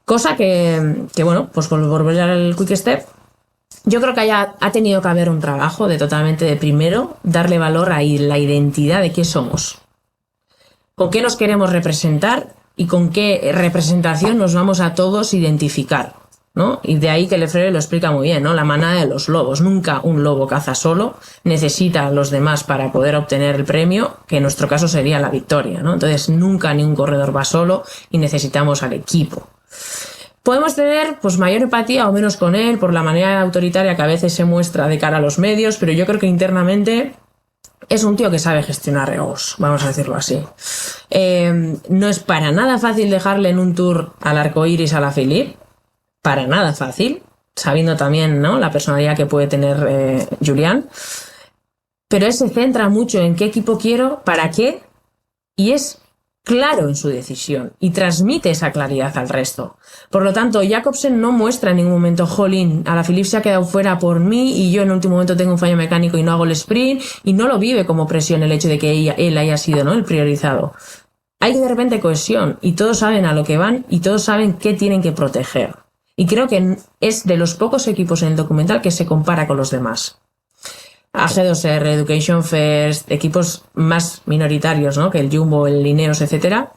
Cosa que bueno, pues por volver al Quick Step, yo creo que ha tenido que haber un trabajo totalmente de primero darle valor a la identidad de qué somos, con qué nos queremos representar y con qué representación nos vamos a todos identificar, ¿no? Y de ahí que Lefebvre lo explica muy bien, ¿no? La manada de los lobos. Nunca un lobo caza solo, necesita a los demás para poder obtener el premio, que en nuestro caso sería la victoria, ¿no? Entonces nunca ningún corredor va solo y necesitamos al equipo. Podemos tener pues mayor empatía o menos con él por la manera autoritaria que a veces se muestra de cara a los medios, pero yo creo que internamente es un tío que sabe gestionar egos, vamos a decirlo así. No es para nada fácil dejarle en un tour al arcoiris a la Philippe, para nada fácil, sabiendo también, ¿no?, la personalidad que puede tener Julián, pero él se centra mucho en qué equipo quiero, para qué, y es claro en su decisión y transmite esa claridad al resto. Por lo tanto, Jacobsen no muestra en ningún momento, jolín, a la Philippe se ha quedado fuera por mí y yo en el último momento tengo un fallo mecánico y no hago el sprint, y no lo vive como presión el hecho de que él haya sido, ¿no?, el priorizado. hay de repente cohesión y todos saben a lo que van y todos saben qué tienen que proteger. Y creo que es de los pocos equipos en el documental que se compara con los demás. AG2R, Education First, equipos más minoritarios, ¿no? Que el Jumbo, el Ineos, etcétera,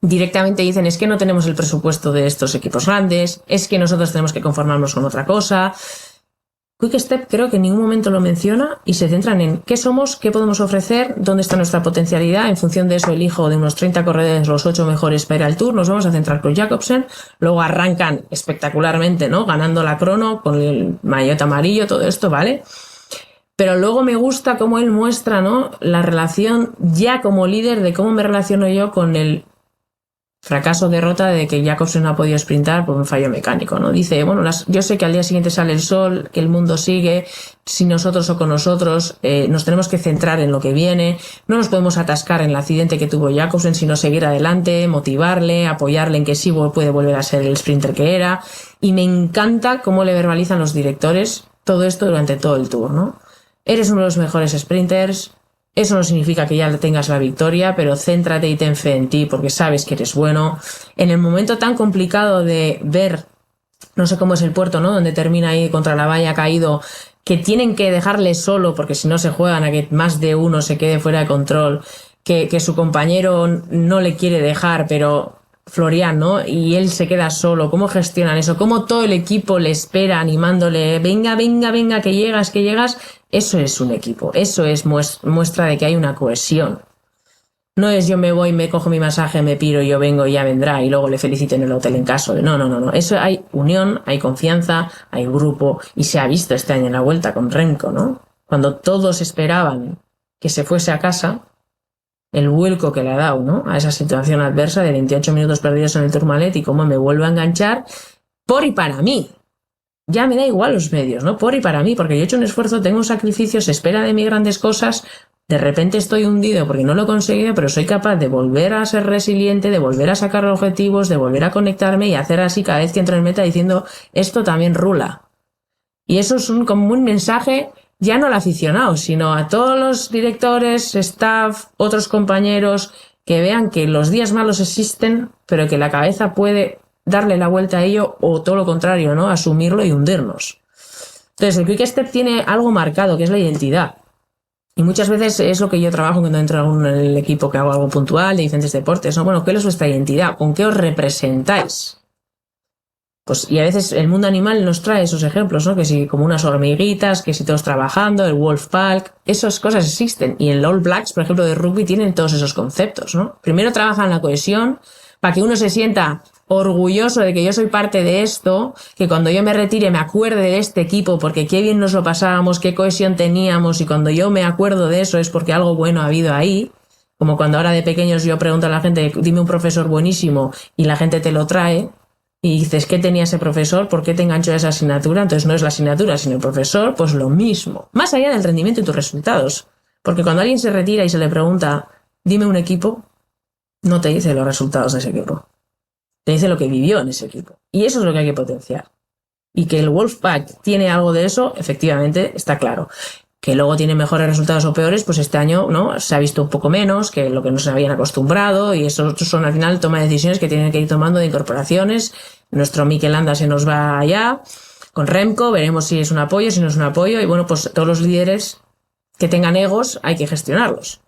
directamente dicen es que no tenemos el presupuesto de estos equipos grandes, es que nosotros tenemos que conformarnos con otra cosa. Quick Step creo que en ningún momento lo menciona y se centran en qué somos, qué podemos ofrecer, dónde está nuestra potencialidad. En función de eso elijo de unos 30 corredores los 8 mejores para ir al Tour. Nos vamos a centrar con Jacobsen. Luego arrancan espectacularmente, ¿no? Ganando la crono con el maillot amarillo, todo esto, ¿vale? Pero luego me gusta cómo él muestra, ¿no? La relación ya como líder de cómo me relaciono yo con el fracaso, derrota de que Jacobsen no ha podido sprintar por un fallo mecánico, ¿no? Dice, bueno, yo sé que al día siguiente sale el sol, que el mundo sigue, sin nosotros o con nosotros, nos tenemos que centrar en lo que viene, no nos podemos atascar en el accidente que tuvo Jacobsen, sino seguir adelante, motivarle, apoyarle en que sí puede volver a ser el sprinter que era, y me encanta cómo le verbalizan los directores todo esto durante todo el Tour, ¿no? Eres uno de los mejores sprinters. Eso no significa que ya tengas la victoria, pero céntrate y ten fe en ti porque sabes que eres bueno. En el momento tan complicado de ver, no sé cómo es el puerto, ¿no? Donde termina ahí contra la valla caído, que tienen que dejarle solo porque si no se juegan a que más de uno se quede fuera de control, que su compañero no le quiere dejar, pero Florian, ¿no? Y él se queda solo. ¿Cómo gestionan eso? ¿Cómo todo el equipo le espera animándole? Venga, venga, venga, que llegas, que llegas. Eso es un equipo. Eso es muestra de que hay una cohesión. No es yo me voy, me cojo mi masaje, me piro, yo vengo y ya vendrá y luego le felicito en el hotel en caso de... No. Eso hay unión, hay confianza, hay grupo y se ha visto este año en la Vuelta con Remco, ¿no? Cuando todos esperaban que se fuese a casa, el vuelco que le ha dado, ¿no? A esa situación adversa de 28 minutos perdidos en el Tourmalet y cómo me vuelvo a enganchar por y para mí. Ya me da igual los medios, ¿no? Por y para mí, porque yo he hecho un esfuerzo, tengo un sacrificio, se espera de mí grandes cosas, de repente estoy hundido porque no lo he conseguido, pero soy capaz de volver a ser resiliente, de volver a sacar objetivos, de volver a conectarme y hacer así cada vez que entro en meta diciendo esto también rula. Y eso es como un mensaje ya no al aficionado, sino a todos los directores, staff, otros compañeros, que vean que los días malos existen, pero que la cabeza puede darle la vuelta a ello o todo lo contrario, ¿no? Asumirlo y hundirnos. Entonces, el Quick Step tiene algo marcado, que es la identidad. Y muchas veces es lo que yo trabajo cuando entro en el equipo que hago algo puntual de diferentes deportes, ¿no? Bueno, ¿qué es vuestra identidad? ¿Con qué os representáis? Pues, y a veces el mundo animal nos trae esos ejemplos, ¿no? Que si como unas hormiguitas, que si todos trabajando, el Wolfpack, esas cosas existen. Y en el All Blacks, por ejemplo, de rugby, tienen todos esos conceptos, ¿no? Primero trabajan la cohesión para que uno se sienta orgulloso de que yo soy parte de esto, que cuando yo me retire me acuerde de este equipo porque qué bien nos lo pasábamos, qué cohesión teníamos y cuando yo me acuerdo de eso es porque algo bueno ha habido ahí. Como cuando ahora de pequeños yo pregunto a la gente, dime un profesor buenísimo y la gente te lo trae. Y dices, ¿qué tenía ese profesor? ¿Por qué te enganchó a esa asignatura? Entonces no es la asignatura, sino el profesor, pues lo mismo. Más allá del rendimiento y tus resultados. Porque cuando alguien se retira y se le pregunta, dime un equipo, no te dice los resultados de ese equipo. Te dice lo que vivió en ese equipo. Y eso es lo que hay que potenciar. Y que el Wolfpack tiene algo de eso, efectivamente, está claro. Que luego tiene mejores resultados o peores, pues este año, ¿no? Se ha visto un poco menos que lo que nos habían acostumbrado y eso son al final toma de decisiones que tienen que ir tomando de incorporaciones. Nuestro Mikel Landa se nos va allá con Remco, veremos si es un apoyo, si no es un apoyo y bueno, pues todos los líderes que tengan egos hay que gestionarlos.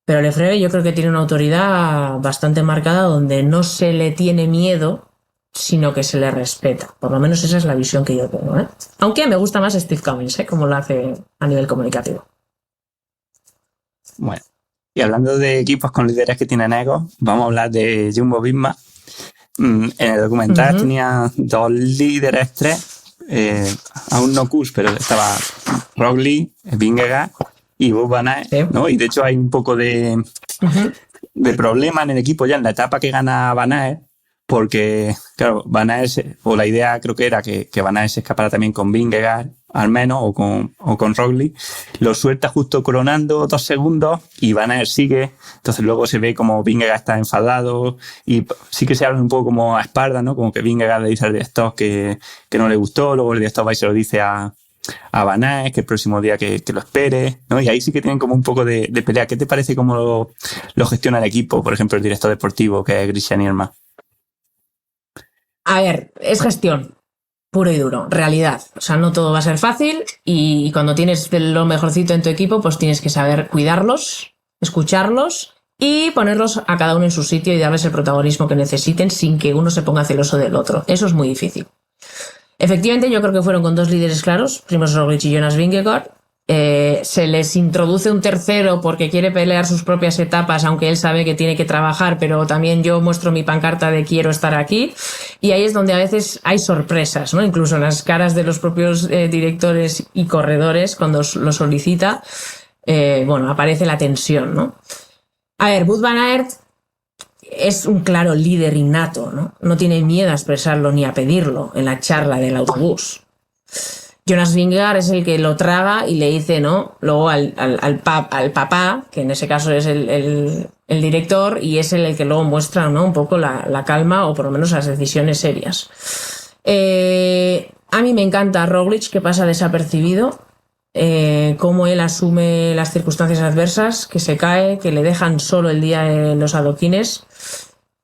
Pero Lefebvre yo creo que tiene una autoridad bastante marcada donde no se le tiene miedo, sino que se le respeta. Por lo menos esa es la visión que yo tengo, ¿eh? Aunque me gusta más Steve Cummings, ¿eh? Como lo hace a nivel comunicativo. Bueno, y hablando de equipos con líderes que tienen ego, vamos a hablar de Jumbo-Visma. En el documental tenía dos líderes, tres, aún no Kuss, pero estaba Roglic, Vingegaard y Wout van Aert, Sí. ¿no? Y de hecho hay un poco de problema en el equipo ya en la etapa que gana Van Aert, porque, claro, Van Aert, o la idea creo que era que Van Aert se escapara también con Vingegaard, al menos, o con Roglic. Lo suelta justo coronando 2 segundos y Van Aert sigue. Entonces luego se ve como Vingegaard está enfadado y sí que se habla un poco como a espaldas, ¿no? Como que Vingegaard le dice al director que no le gustó, luego el director va y se lo dice a a Van Aert, que el próximo día que lo espere, ¿no? Y ahí sí que tienen como un poco de pelea. ¿Qué te parece cómo lo gestiona el equipo? Por ejemplo, el director deportivo, que es Christian Nierman. A ver, es gestión. Puro y duro, realidad. O sea, no todo va a ser fácil y cuando tienes lo mejorcito en tu equipo, pues tienes que saber cuidarlos, escucharlos y ponerlos a cada uno en su sitio y darles el protagonismo que necesiten sin que uno se ponga celoso del otro. Eso es muy difícil. Efectivamente, yo creo que fueron con dos líderes claros, Primož Roglič y Jonas Vingegaard. Se les introduce un tercero porque quiere pelear sus propias etapas, aunque él sabe que tiene que trabajar, pero también yo muestro mi pancarta de quiero estar aquí. Y ahí es donde a veces hay sorpresas, ¿no? Incluso en las caras de los propios directores y corredores cuando lo solicita, aparece la tensión, ¿no? A ver, Wout van Aert es un claro líder innato, ¿no? No tiene miedo a expresarlo ni a pedirlo en la charla del autobús. Jonas Vingegaard es el que lo traga y le dice, ¿no? Luego al papá, que en ese caso es el director, y es el que luego muestra, ¿no? Un poco la calma o por lo menos las decisiones serias. A mí me encanta Roglič, que pasa desapercibido, cómo él asume las circunstancias adversas, que se cae, que le dejan solo el día en los adoquines,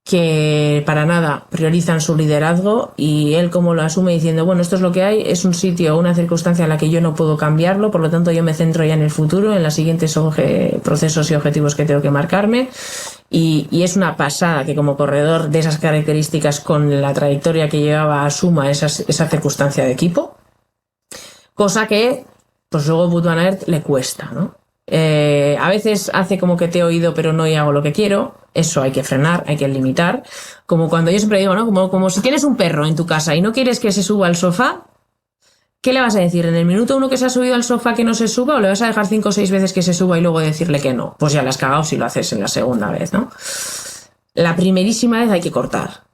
que para nada priorizan su liderazgo y él como lo asume diciendo, bueno, esto es lo que hay, es un sitio, una circunstancia en la que yo no puedo cambiarlo, por lo tanto yo me centro ya en el futuro, en los siguientes procesos y objetivos que tengo que marcarme y es una pasada que como corredor de esas características con la trayectoria que llevaba asuma esa circunstancia de equipo, cosa que pues luego Wout van Aert le cuesta, ¿no? A veces hace como que te he oído pero no hago lo que quiero. Eso hay que frenar, hay que limitar. Como cuando yo siempre digo, ¿no? Como si tienes un perro en tu casa y no quieres que se suba al sofá, ¿qué le vas a decir? ¿En el minuto 1 que se ha subido al sofá que no se suba o le vas a dejar 5 o 6 veces que se suba y luego decirle que no? Pues ya la has cagado si lo haces en la segunda vez, ¿no? La primerísima vez hay que cortar.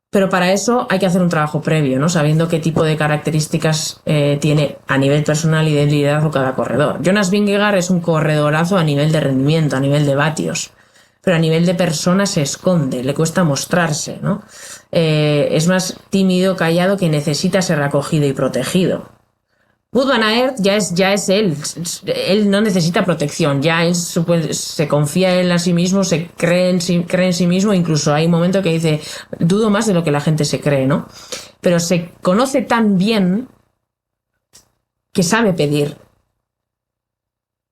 Pero para eso hay que hacer un trabajo previo, ¿no? Sabiendo qué tipo de características tiene a nivel personal y de liderazgo cada corredor. Jonas Vingegaard es un corredorazo a nivel de rendimiento, a nivel de vatios. Pero a nivel de persona se esconde, le cuesta mostrarse, ¿no? Es más tímido, callado, que necesita ser acogido y protegido. Wout van Aert ya es él no necesita protección, ya él se confía en sí mismo, se cree en sí mismo, incluso hay un momento que dice, dudo más de lo que la gente se cree, ¿no? Pero se conoce tan bien que sabe pedir.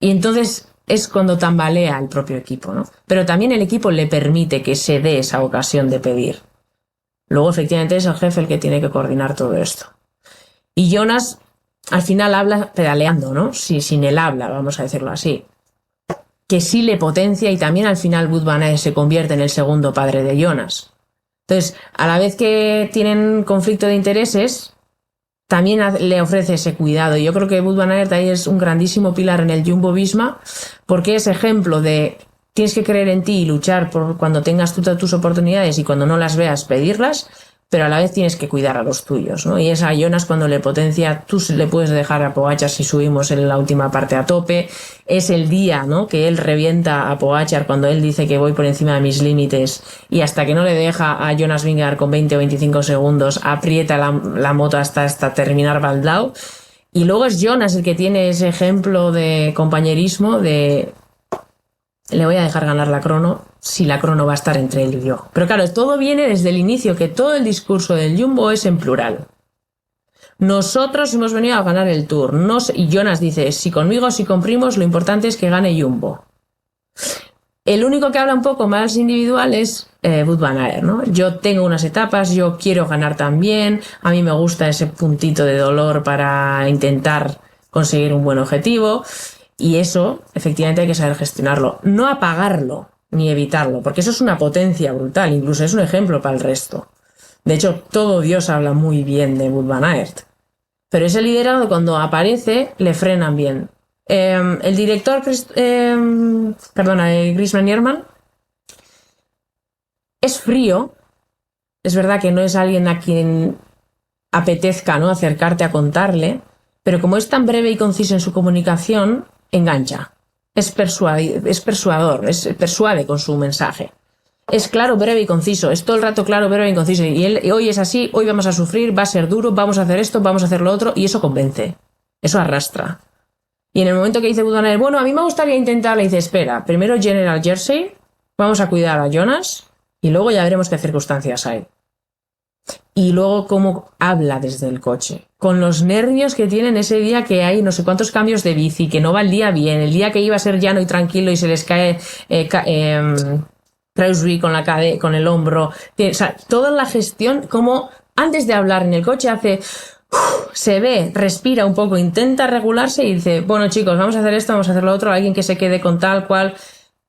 Y entonces es cuando tambalea el propio equipo, ¿no? Pero también el equipo le permite que se dé esa ocasión de pedir. Luego, efectivamente, es el jefe el que tiene que coordinar todo esto. Y Jonas, al final, habla pedaleando, ¿no? Sí, sin el habla, vamos a decirlo así. Que sí le potencia y también al final Wout van Aert se convierte en el segundo padre de Jonas. Entonces, a la vez que tienen conflicto de intereses, también le ofrece ese cuidado. Yo creo que Wout van Aert ahí es un grandísimo pilar en el Jumbo-Visma porque es ejemplo de tienes que creer en ti y luchar por cuando tengas tus oportunidades y cuando no las veas pedirlas, pero a la vez tienes que cuidar a los tuyos, ¿no? Y es a Jonas cuando le potencia, tú le puedes dejar a Pogačar si subimos en la última parte a tope, es el día, ¿no? Que él revienta a Pogačar cuando él dice que voy por encima de mis límites y hasta que no le deja a Jonas Vingegaard con 20 o 25 segundos, aprieta la moto hasta terminar baldao. Y luego es Jonas el que tiene ese ejemplo de compañerismo de le voy a dejar ganar la crono si la crono va a estar entre él y yo. Pero claro, todo viene desde el inicio, que todo el discurso del Jumbo es en plural. Nosotros hemos venido a ganar el Tour. Y Jonas dice, si conmigo, si con Primož, lo importante es que gane Jumbo. El único que habla un poco más individual es Wout van Aert, ¿no? Yo tengo unas etapas, yo quiero ganar también, a mí me gusta ese puntito de dolor para intentar conseguir un buen objetivo. Y eso, efectivamente, hay que saber gestionarlo. No apagarlo ni evitarlo, porque eso es una potencia brutal, incluso es un ejemplo para el resto. De hecho, todo Dios habla muy bien de Wout van Aert. Pero ese liderazgo, cuando aparece, le frenan bien. El director, Christian Nierman, es frío. Es verdad que no es alguien a quien apetezca, ¿no?, acercarte a contarle, pero como es tan breve y conciso en su comunicación, engancha, es persuador, persuade con su mensaje. Es claro, breve y conciso, es todo el rato claro, breve y conciso. Y hoy es así, hoy vamos a sufrir, va a ser duro, vamos a hacer esto, vamos a hacer lo otro, y eso convence. Eso arrastra. Y en el momento que dice Wood Van Aert, bueno, a mí me gustaría intentar, le dice, espera, primero General Jersey, vamos a cuidar a Jonas y luego ya veremos qué circunstancias hay. Y luego cómo habla desde el coche, con los nervios que tienen ese día que hay no sé cuántos cambios de bici, que no va el día bien, el día que iba a ser llano y tranquilo y se les cae Crosby con el hombro. O sea, toda la gestión, como antes de hablar en el coche hace... se ve, respira un poco, intenta regularse y dice, bueno chicos, vamos a hacer esto, vamos a hacer lo otro, alguien que se quede con tal cual.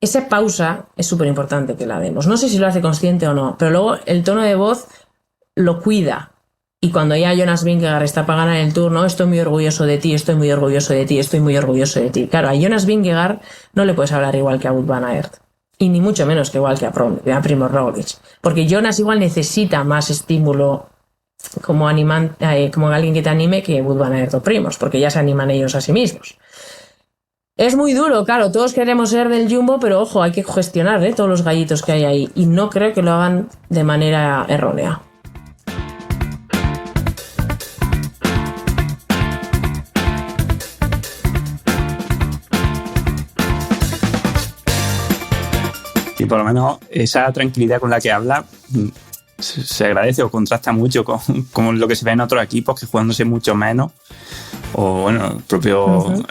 Esa pausa es súper importante que la demos. No sé si lo hace consciente o no, pero luego el tono de voz lo cuida. Y cuando ya Jonas Vingegaard está para ganar el Tour, no, estoy muy orgulloso de ti, estoy muy orgulloso de ti, estoy muy orgulloso de ti. Claro, a Jonas Vingegaard no le puedes hablar igual que a Wout van Aert. Y ni mucho menos que igual que a Primož Roglič. Porque Jonas igual necesita más estímulo como alguien que te anime que Wout van Aert o Primož, porque ya se animan ellos a sí mismos. Es muy duro, claro, todos queremos ser del Jumbo, pero ojo, hay que gestionar todos los gallitos que hay ahí, y no creo que lo hagan de manera errónea. Y por lo menos esa tranquilidad con la que habla se agradece o contrasta mucho con lo que se ve en otros equipos que jugándose mucho menos, o bueno, el propio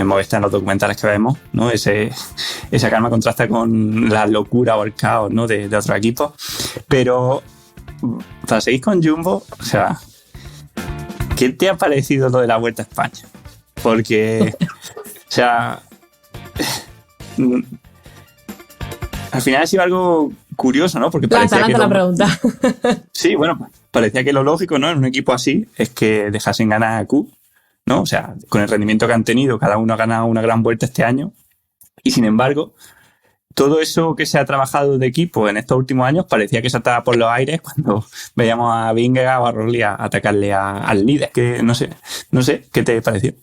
Movistar en los documentales que vemos, ¿no? Esa calma contrasta con la locura o el caos, ¿no? de otros equipos. Pero para seguir con Jumbo, o sea, ¿qué te ha parecido lo de la Vuelta a España? Porque, o sea, al final ha sido algo curioso, ¿no? Porque parecía que la pregunta. Sí, bueno, parecía que lo lógico, ¿no? En un equipo así es que dejasen ganar a Q, ¿no? O sea, con el rendimiento que han tenido, cada uno ha ganado una gran vuelta este año. Y sin embargo, todo eso que se ha trabajado de equipo en estos últimos años parecía que saltaba por los aires cuando veíamos a Vingegaard o a Roglič atacarle al líder. Que no sé, ¿qué te pareció?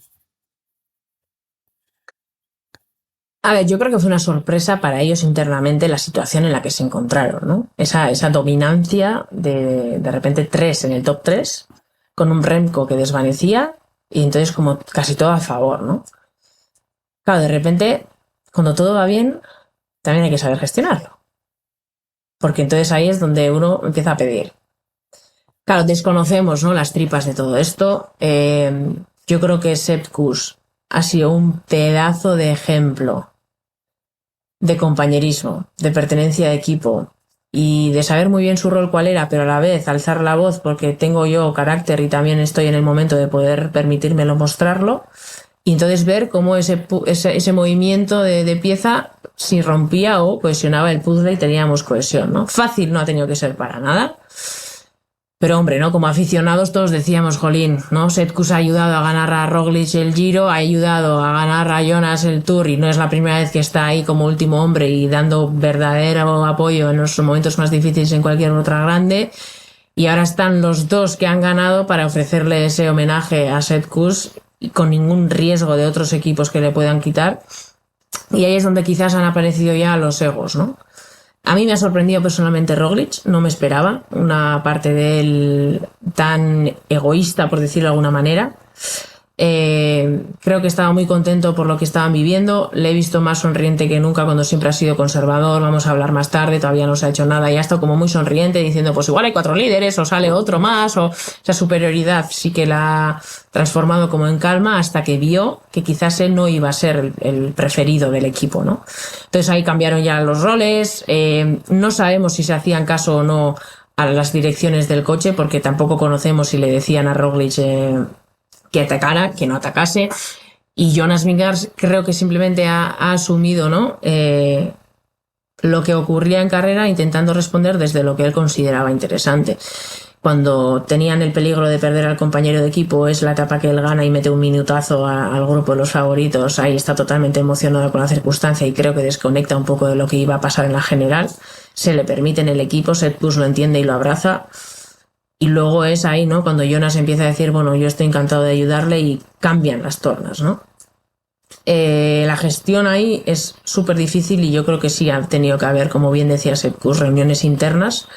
A ver, yo creo que fue una sorpresa para ellos internamente la situación en la que se encontraron, ¿no? Esa dominancia de repente 3 en el top 3, con un Remco que desvanecía y entonces como casi todo a favor, ¿no? Claro, de repente, cuando todo va bien, también hay que saber gestionarlo. Porque entonces ahí es donde uno empieza a pedir. Claro, desconocemos, ¿no?, las tripas de todo esto. Yo creo que Sepp Kuss ha sido un pedazo de ejemplo de compañerismo, de pertenencia de equipo y de saber muy bien su rol cuál era, pero a la vez alzar la voz porque tengo yo carácter y también estoy en el momento de poder permitírmelo mostrarlo, y entonces ver cómo ese movimiento de pieza si rompía o cohesionaba el puzzle y teníamos cohesión, ¿no? Fácil no ha tenido que ser para nada. Pero hombre, ¿no? Como aficionados todos decíamos, jolín, ¿no? Sepp Kuss ha ayudado a ganar a Roglič el Giro, ha ayudado a ganar a Jonas el Tour y no es la primera vez que está ahí como último hombre y dando verdadero apoyo en los momentos más difíciles en cualquier otra grande. Y ahora están los dos que han ganado para ofrecerle ese homenaje a Sepp Kuss con ningún riesgo de otros equipos que le puedan quitar. Y ahí es donde quizás han aparecido ya los egos, ¿no? A mí me ha sorprendido personalmente Roglič, no me esperaba una parte de él tan egoísta, por decirlo de alguna manera. Creo que estaba muy contento por lo que estaban viviendo, le he visto más sonriente que nunca cuando siempre ha sido conservador, vamos a hablar más tarde, todavía no se ha hecho nada y ha estado como muy sonriente diciendo pues igual hay 4 líderes o sale otro más, o esa superioridad sí que la ha transformado como en calma hasta que vio que quizás él no iba a ser el preferido del equipo, ¿no? Entonces ahí cambiaron ya los roles, no sabemos si se hacían caso o no a las direcciones del coche porque tampoco conocemos si le decían a Roglič que atacara, que no atacase, y Jonas Vingegaard creo que simplemente ha asumido, ¿no?, lo que ocurría en carrera intentando responder desde lo que él consideraba interesante. Cuando tenían el peligro de perder al compañero de equipo, es la etapa que él gana y mete un minutazo al grupo de los favoritos, ahí está totalmente emocionado con la circunstancia y creo que desconecta un poco de lo que iba a pasar en la general, se le permite en el equipo, Sepp Kuss lo entiende y lo abraza. Y luego es ahí, ¿no?, cuando Jonas empieza a decir, bueno, yo estoy encantado de ayudarle y cambian las tornas, ¿no? La gestión ahí es súper difícil y yo creo que sí ha tenido que haber, como bien decía Sepp Kuss, reuniones internas.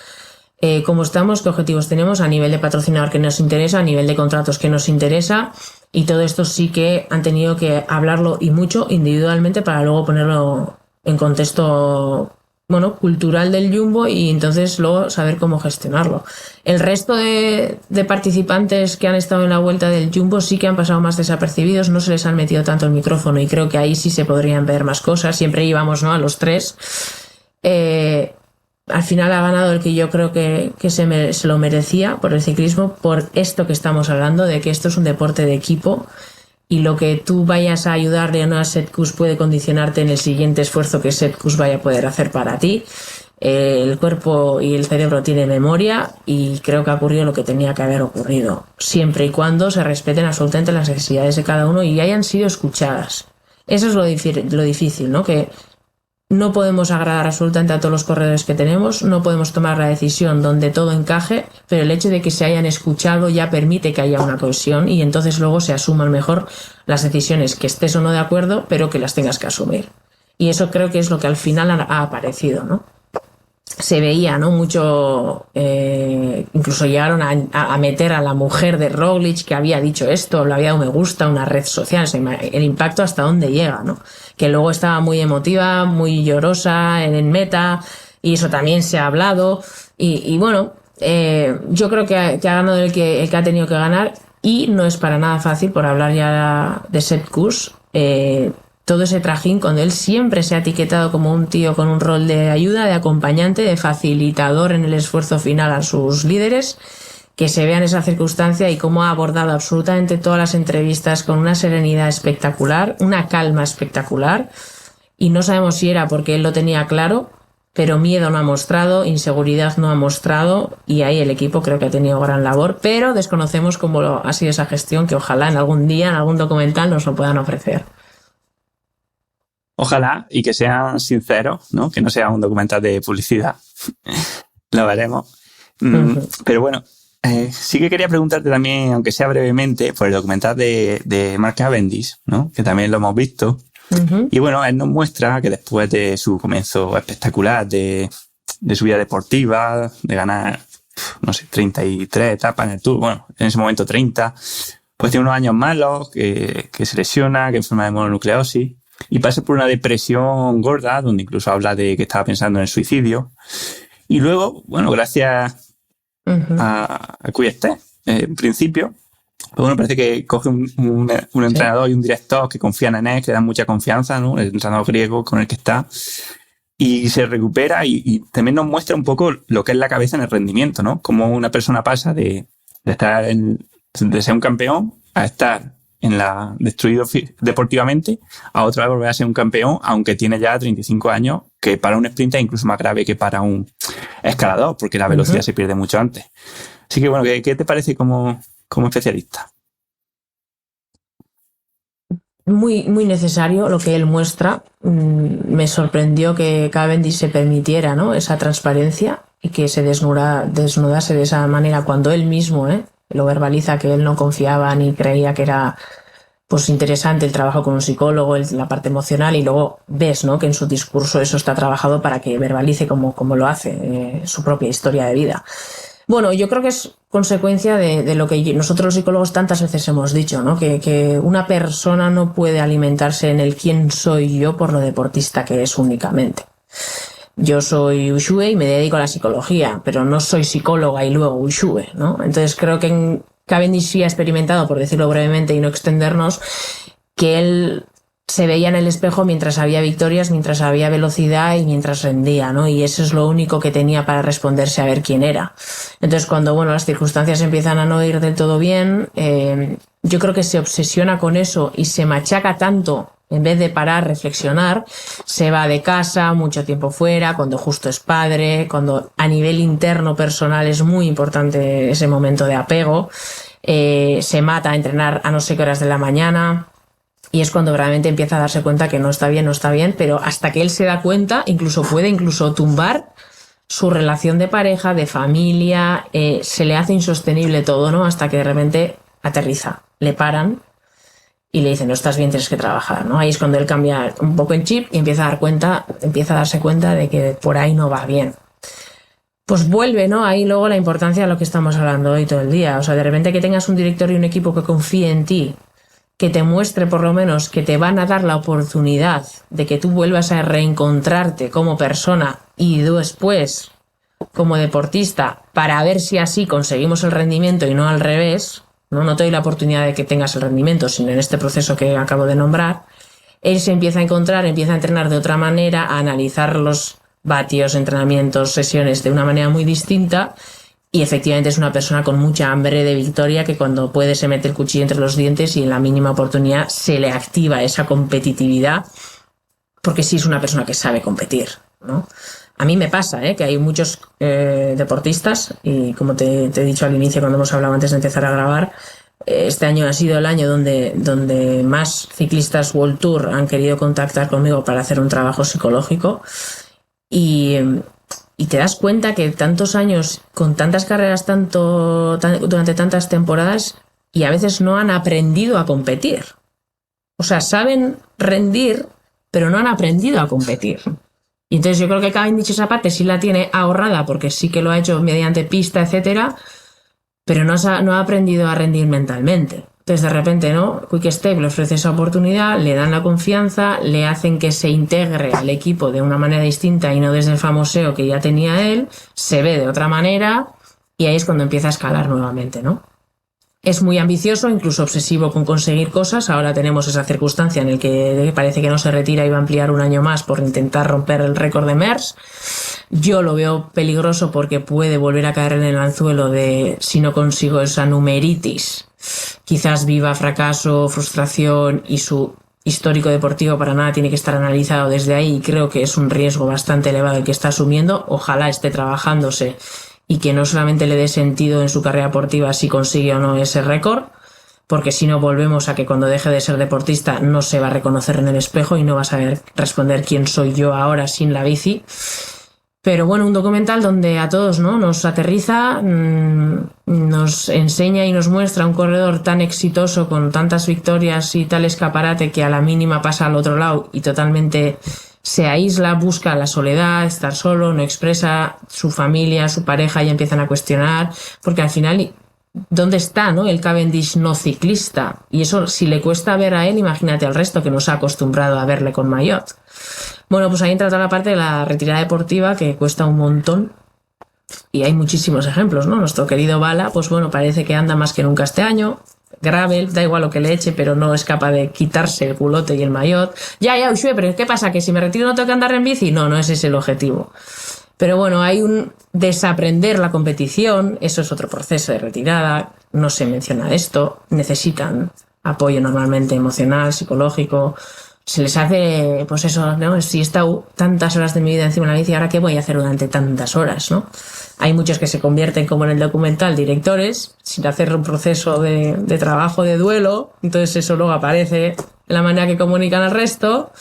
¿Cómo estamos? ¿Qué objetivos tenemos? A nivel de patrocinador que nos interesa, a nivel de contratos que nos interesa. Y todo esto sí que han tenido que hablarlo y mucho individualmente para luego ponerlo en contexto, bueno, cultural del Jumbo y entonces luego saber cómo gestionarlo. El resto de participantes que han estado en la vuelta del Jumbo sí que han pasado más desapercibidos, no se les han metido tanto el micrófono y creo que ahí sí se podrían ver más cosas. Siempre íbamos, ¿no?, a los tres. Al final ha ganado el que yo creo que se lo merecía por el ciclismo, por esto que estamos hablando, de que esto es un deporte de equipo y lo que tú vayas a ayudarle a una Sepp-Kuss puede condicionarte en el siguiente esfuerzo que Sepp-Kuss vaya a poder hacer para ti. El cuerpo y el cerebro tienen memoria y creo que ha ocurrido lo que tenía que haber ocurrido, siempre y cuando se respeten absolutamente las necesidades de cada uno y hayan sido escuchadas. Eso es lo difícil, ¿no? Que no podemos agradar absolutamente a todos los corredores que tenemos, no podemos tomar la decisión donde todo encaje, pero el hecho de que se hayan escuchado ya permite que haya una cohesión y entonces luego se asuman mejor las decisiones, que estés o no de acuerdo, pero que las tengas que asumir. Y eso creo que es lo que al final ha aparecido, ¿no? Se veía, ¿no?, mucho, incluso llegaron a meter a la mujer de Roglic que había dicho esto, le había dado me gusta a una red social, o sea, el impacto hasta dónde llega, ¿no? Que luego estaba muy emotiva, muy llorosa en meta, y eso también se ha hablado, y bueno, yo creo que ha ganado el que ha tenido que ganar, y no es para nada fácil, por hablar ya de Sepp-Kuss, todo ese trajín, cuando él siempre se ha etiquetado como un tío con un rol de ayuda, de acompañante, de facilitador en el esfuerzo final a sus líderes, que se vea en esa circunstancia y cómo ha abordado absolutamente todas las entrevistas con una serenidad espectacular, una calma espectacular, y no sabemos si era porque él lo tenía claro, pero miedo no ha mostrado, inseguridad no ha mostrado, y ahí el equipo creo que ha tenido gran labor, pero desconocemos cómo ha sido esa gestión, que ojalá en algún día, en algún documental, nos lo puedan ofrecer. Ojalá, y que sean sinceros, ¿no? Que no sea un documental de publicidad. Lo veremos. Pero bueno, sí que quería preguntarte también, aunque sea brevemente, por el documental de Mark Cavendish, ¿no? Que también lo hemos visto. Y bueno, él nos muestra que después de su comienzo espectacular de su vida deportiva, de ganar, no sé, 33 etapas en el Tour, bueno, en ese momento 30, pues tiene unos años malos, que se lesiona, que enferma de mononucleosis, y pasa por una depresión gorda, donde incluso habla de que estaba pensando en el suicidio. Y luego, bueno, gracias a Quick-Step, en principio, pues bueno, parece que coge un entrenador y un director que confían en él, que le dan mucha confianza, ¿no? El entrenador griego con el que está, y se recupera y también nos muestra un poco lo que es la cabeza en el rendimiento, ¿no? Cómo una persona pasa de ser un campeón a estar destruido deportivamente, a otra vez volver a ser un campeón, aunque tiene ya 35 años, que para un sprinter es incluso más grave que para un escalador, porque la velocidad se pierde mucho antes. Así que bueno, ¿qué te parece como especialista? Muy, muy necesario lo que él muestra. Me sorprendió que Cavendish se permitiera, ¿no?, esa transparencia y que se desnudase de esa manera cuando él mismo lo verbaliza, que él no confiaba ni creía que era pues interesante el trabajo con un psicólogo, la parte emocional, y luego ves, ¿no?, que en su discurso eso está trabajado para que verbalice como lo hace, su propia historia de vida. Bueno, yo creo que es consecuencia de lo que nosotros los psicólogos tantas veces hemos dicho, ¿no? Que una persona no puede alimentarse en el quién soy yo por lo deportista que es únicamente. Yo soy Ushue y me dedico a la psicología, pero no soy psicóloga y luego Ushue, ¿no? Entonces creo que Cavendish sí ha experimentado, por decirlo brevemente y no extendernos, que él se veía en el espejo mientras había victorias, mientras había velocidad y mientras rendía, ¿no? Y eso es lo único que tenía para responderse a ver quién era. Entonces cuando, bueno, las circunstancias empiezan a no ir del todo bien, yo creo que se obsesiona con eso y se machaca tanto. En vez de parar, reflexionar, se va de casa, mucho tiempo fuera, cuando justo es padre, cuando a nivel interno personal es muy importante ese momento de apego, se mata a entrenar a no sé qué horas de la mañana, y es cuando realmente empieza a darse cuenta que no está bien, pero hasta que él se da cuenta, puede tumbar su relación de pareja, de familia, se le hace insostenible todo, ¿no? Hasta que de repente aterriza, le paran y le dicen, no estás bien, tienes que trabajar, ¿no? Ahí es cuando él cambia un poco en chip y empieza a darse cuenta de que por ahí no va bien. Pues vuelve, ¿no? Ahí luego la importancia de lo que estamos hablando hoy todo el día. O sea, de repente que tengas un director y un equipo que confíe en ti, que te muestre por lo menos que te van a dar la oportunidad de que tú vuelvas a reencontrarte como persona y después como deportista para ver si así conseguimos el rendimiento y no al revés, no te doy la oportunidad de que tengas el rendimiento, sino en este proceso que acabo de nombrar, él se empieza a encontrar, empieza a entrenar de otra manera, a analizar los vatios, entrenamientos, sesiones de una manera muy distinta. Y efectivamente es una persona con mucha hambre de victoria que cuando puede se mete el cuchillo entre los dientes y en la mínima oportunidad se le activa esa competitividad, porque sí es una persona que sabe competir, ¿no? A mí me pasa, que hay muchos deportistas, y como te he dicho al inicio cuando hemos hablado antes de empezar a grabar, este año ha sido el año donde más ciclistas World Tour han querido contactar conmigo para hacer un trabajo psicológico. Y te das cuenta que tantos años, con tantas carreras, durante tantas temporadas, y a veces no han aprendido a competir. O sea, saben rendir, pero no han aprendido a competir. Y entonces yo creo que Cavendish esa parte sí la tiene ahorrada, porque sí que lo ha hecho mediante pista, etcétera, pero no ha aprendido a rendir mentalmente. Entonces de repente, ¿no? Quick Step le ofrece esa oportunidad, le dan la confianza, le hacen que se integre al equipo de una manera distinta y no desde el famoseo que ya tenía él, se ve de otra manera y ahí es cuando empieza a escalar nuevamente, ¿no? Es muy ambicioso, incluso obsesivo con conseguir cosas. Ahora tenemos esa circunstancia en la que parece que no se retira y va a ampliar un año más por intentar romper el récord de Merckx. Yo lo veo peligroso porque puede volver a caer en el anzuelo de si no consigo esa numeritis. Quizás viva fracaso, frustración y su histórico deportivo para nada tiene que estar analizado desde ahí y creo que es un riesgo bastante elevado el que está asumiendo. Ojalá esté trabajándose y que no solamente le dé sentido en su carrera deportiva si consigue o no ese récord, porque si no volvemos a que cuando deje de ser deportista no se va a reconocer en el espejo y no va a saber responder quién soy yo ahora sin la bici. Pero bueno, un documental donde a todos, ¿no? Nos aterriza, nos enseña y nos muestra un corredor tan exitoso con tantas victorias y tal escaparate que a la mínima pasa al otro lado y totalmente se aísla, busca la soledad, estar solo, no expresa, su familia, su pareja ya empiezan a cuestionar, porque al final, ¿dónde está, no? El Cavendish no ciclista? Y eso, si le cuesta ver a él, imagínate al resto que nos ha acostumbrado a verle con maillot. Bueno, pues ahí entra toda la parte de la retirada deportiva que cuesta un montón y hay muchísimos ejemplos, ¿no? Nuestro querido Bala, pues bueno, parece que anda más que nunca este año. Gravel, da igual lo que le eche, pero no es capaz de quitarse el culote y el maillot. Ya, Ushue, pero ¿qué pasa? ¿Que si me retiro no tengo que andar en bici? No ese es el objetivo. Pero bueno, hay un desaprender la competición, eso es otro proceso de retirada, no se menciona esto, necesitan apoyo normalmente emocional, psicológico, se les hace, pues eso, ¿no? Si he estado tantas horas de mi vida encima de la bici, ¿ahora qué voy a hacer durante tantas horas, no? Hay muchos que se convierten, como en el documental, directores, sin hacer un proceso de trabajo, de duelo, entonces eso luego aparece en la manera que comunican al resto.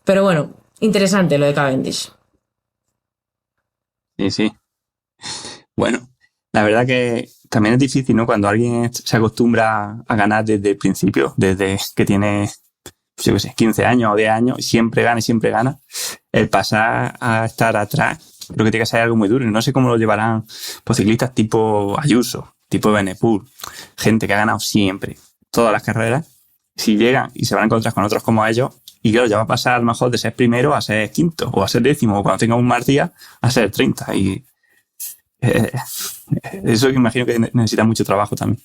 Pero bueno, interesante lo de Cavendish. Sí. Bueno, la verdad que también es difícil, ¿no? Cuando alguien se acostumbra a ganar desde el principio, desde que tiene, yo qué sé, 15 años o 10 años, siempre gana, el pasar a estar atrás, creo que tiene que ser algo muy duro. Y no sé cómo lo llevarán pues, ciclistas tipo Ayuso, tipo Benepul, gente que ha ganado siempre todas las carreras, si llegan y se van a encontrar con otros como ellos, y claro, ya va a pasar a lo mejor de ser primero a ser quinto, o a ser décimo, o cuando tenga un mal día, a ser 30. Y eso que imagino que necesita mucho trabajo también.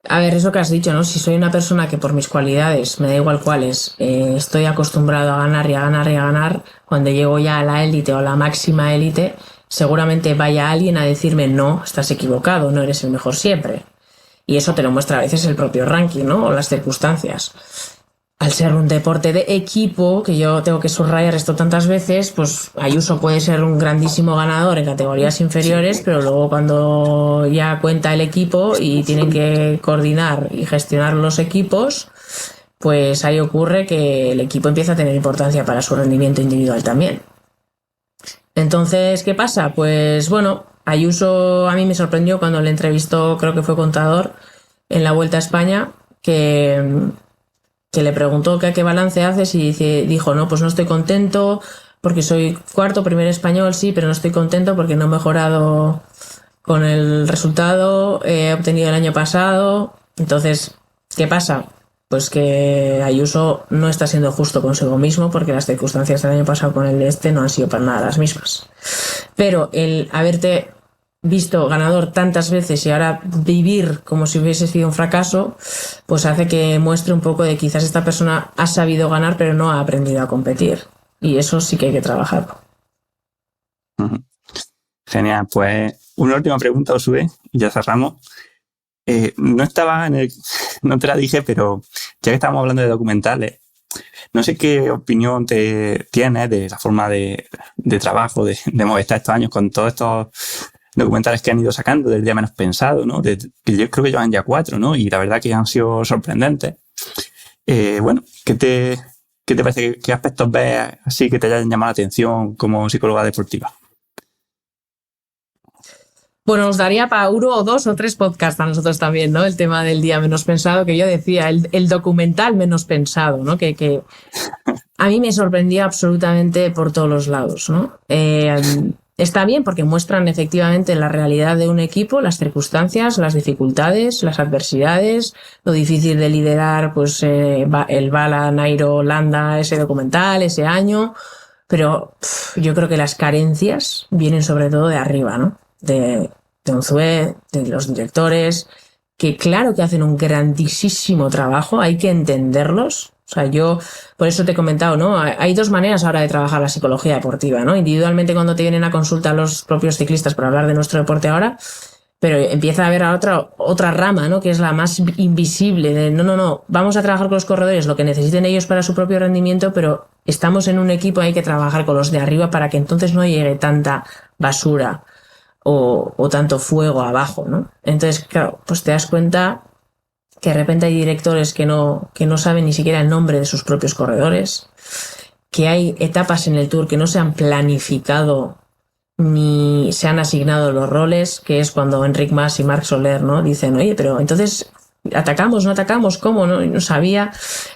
A ver, eso que has dicho, ¿no? Si soy una persona que por mis cualidades, me da igual cuáles, estoy acostumbrado a ganar y a ganar y a ganar, cuando llego ya a la élite o a la máxima élite, seguramente vaya alguien a decirme, no, estás equivocado, no eres el mejor siempre. Y eso te lo muestra a veces el propio ranking, ¿no? O las circunstancias. Al ser un deporte de equipo, que yo tengo que subrayar esto tantas veces, pues Ayuso puede ser un grandísimo ganador en categorías inferiores, pero luego cuando ya cuenta el equipo y tienen que coordinar y gestionar los equipos, pues ahí ocurre que el equipo empieza a tener importancia para su rendimiento individual también. Entonces, ¿qué pasa? Pues bueno, Ayuso a mí me sorprendió cuando le entrevistó, creo que fue Contador, en la Vuelta a España, que le preguntó que a qué balance haces y dijo, no, pues no estoy contento porque soy cuarto, primer español, sí, pero no estoy contento porque no he mejorado con el resultado, he obtenido el año pasado Entonces, ¿qué pasa? Pues que Ayuso no está siendo justo consigo mismo porque las circunstancias del año pasado con el de este no han sido para nada las mismas. Pero el haberte visto ganador tantas veces y ahora vivir como si hubiese sido un fracaso, pues hace que muestre un poco de quizás esta persona ha sabido ganar pero no ha aprendido a competir. Y eso sí que hay que trabajarlo. Genial, pues una última pregunta, Josué, y ya cerramos. No estaba no te la dije, pero ya que estamos hablando de documentales, no sé qué opinión te tienes de la forma de trabajo de Movistar estos años con todos estos documentales que han ido sacando del día menos pensado, ¿no? Que yo creo que llevan ya 4, ¿no? Y la verdad que han sido sorprendentes. Bueno, ¿qué te parece? ¿Qué aspectos ves así que te hayan llamado la atención como psicóloga deportiva? Bueno, nos daría para 1 o 2 o 3 podcasts a nosotros también, ¿no? El tema del día menos pensado, que yo decía, el documental menos pensado, ¿no? Que a mí me sorprendía absolutamente por todos los lados, ¿no? Está bien porque muestran efectivamente la realidad de un equipo, las circunstancias, las dificultades, las adversidades, lo difícil de liderar, pues el Bala, Nairo, Landa, ese documental, ese año, pero yo creo que las carencias vienen sobre todo de arriba, ¿no? De Unzué, de los directores, que claro que hacen un grandísimo trabajo, hay que entenderlos. O sea, yo, por eso te he comentado, ¿no? Hay 2 maneras ahora de trabajar la psicología deportiva, ¿no? Individualmente cuando te vienen a consulta los propios ciclistas para hablar de nuestro deporte ahora, pero empieza a haber otra rama, ¿no? Que es la más invisible de no, vamos a trabajar con los corredores, lo que necesiten ellos para su propio rendimiento, pero estamos en un equipo, hay que trabajar con los de arriba para que entonces no llegue tanta basura o tanto fuego abajo, ¿no? Entonces, claro, pues te das cuenta que de repente hay directores que no saben ni siquiera el nombre de sus propios corredores, que hay etapas en el Tour que no se han planificado ni se han asignado los roles, que es cuando Enric Mas y Marc Soler, ¿no? Dicen, oye, pero entonces atacamos, no atacamos, ¿cómo? No sabía.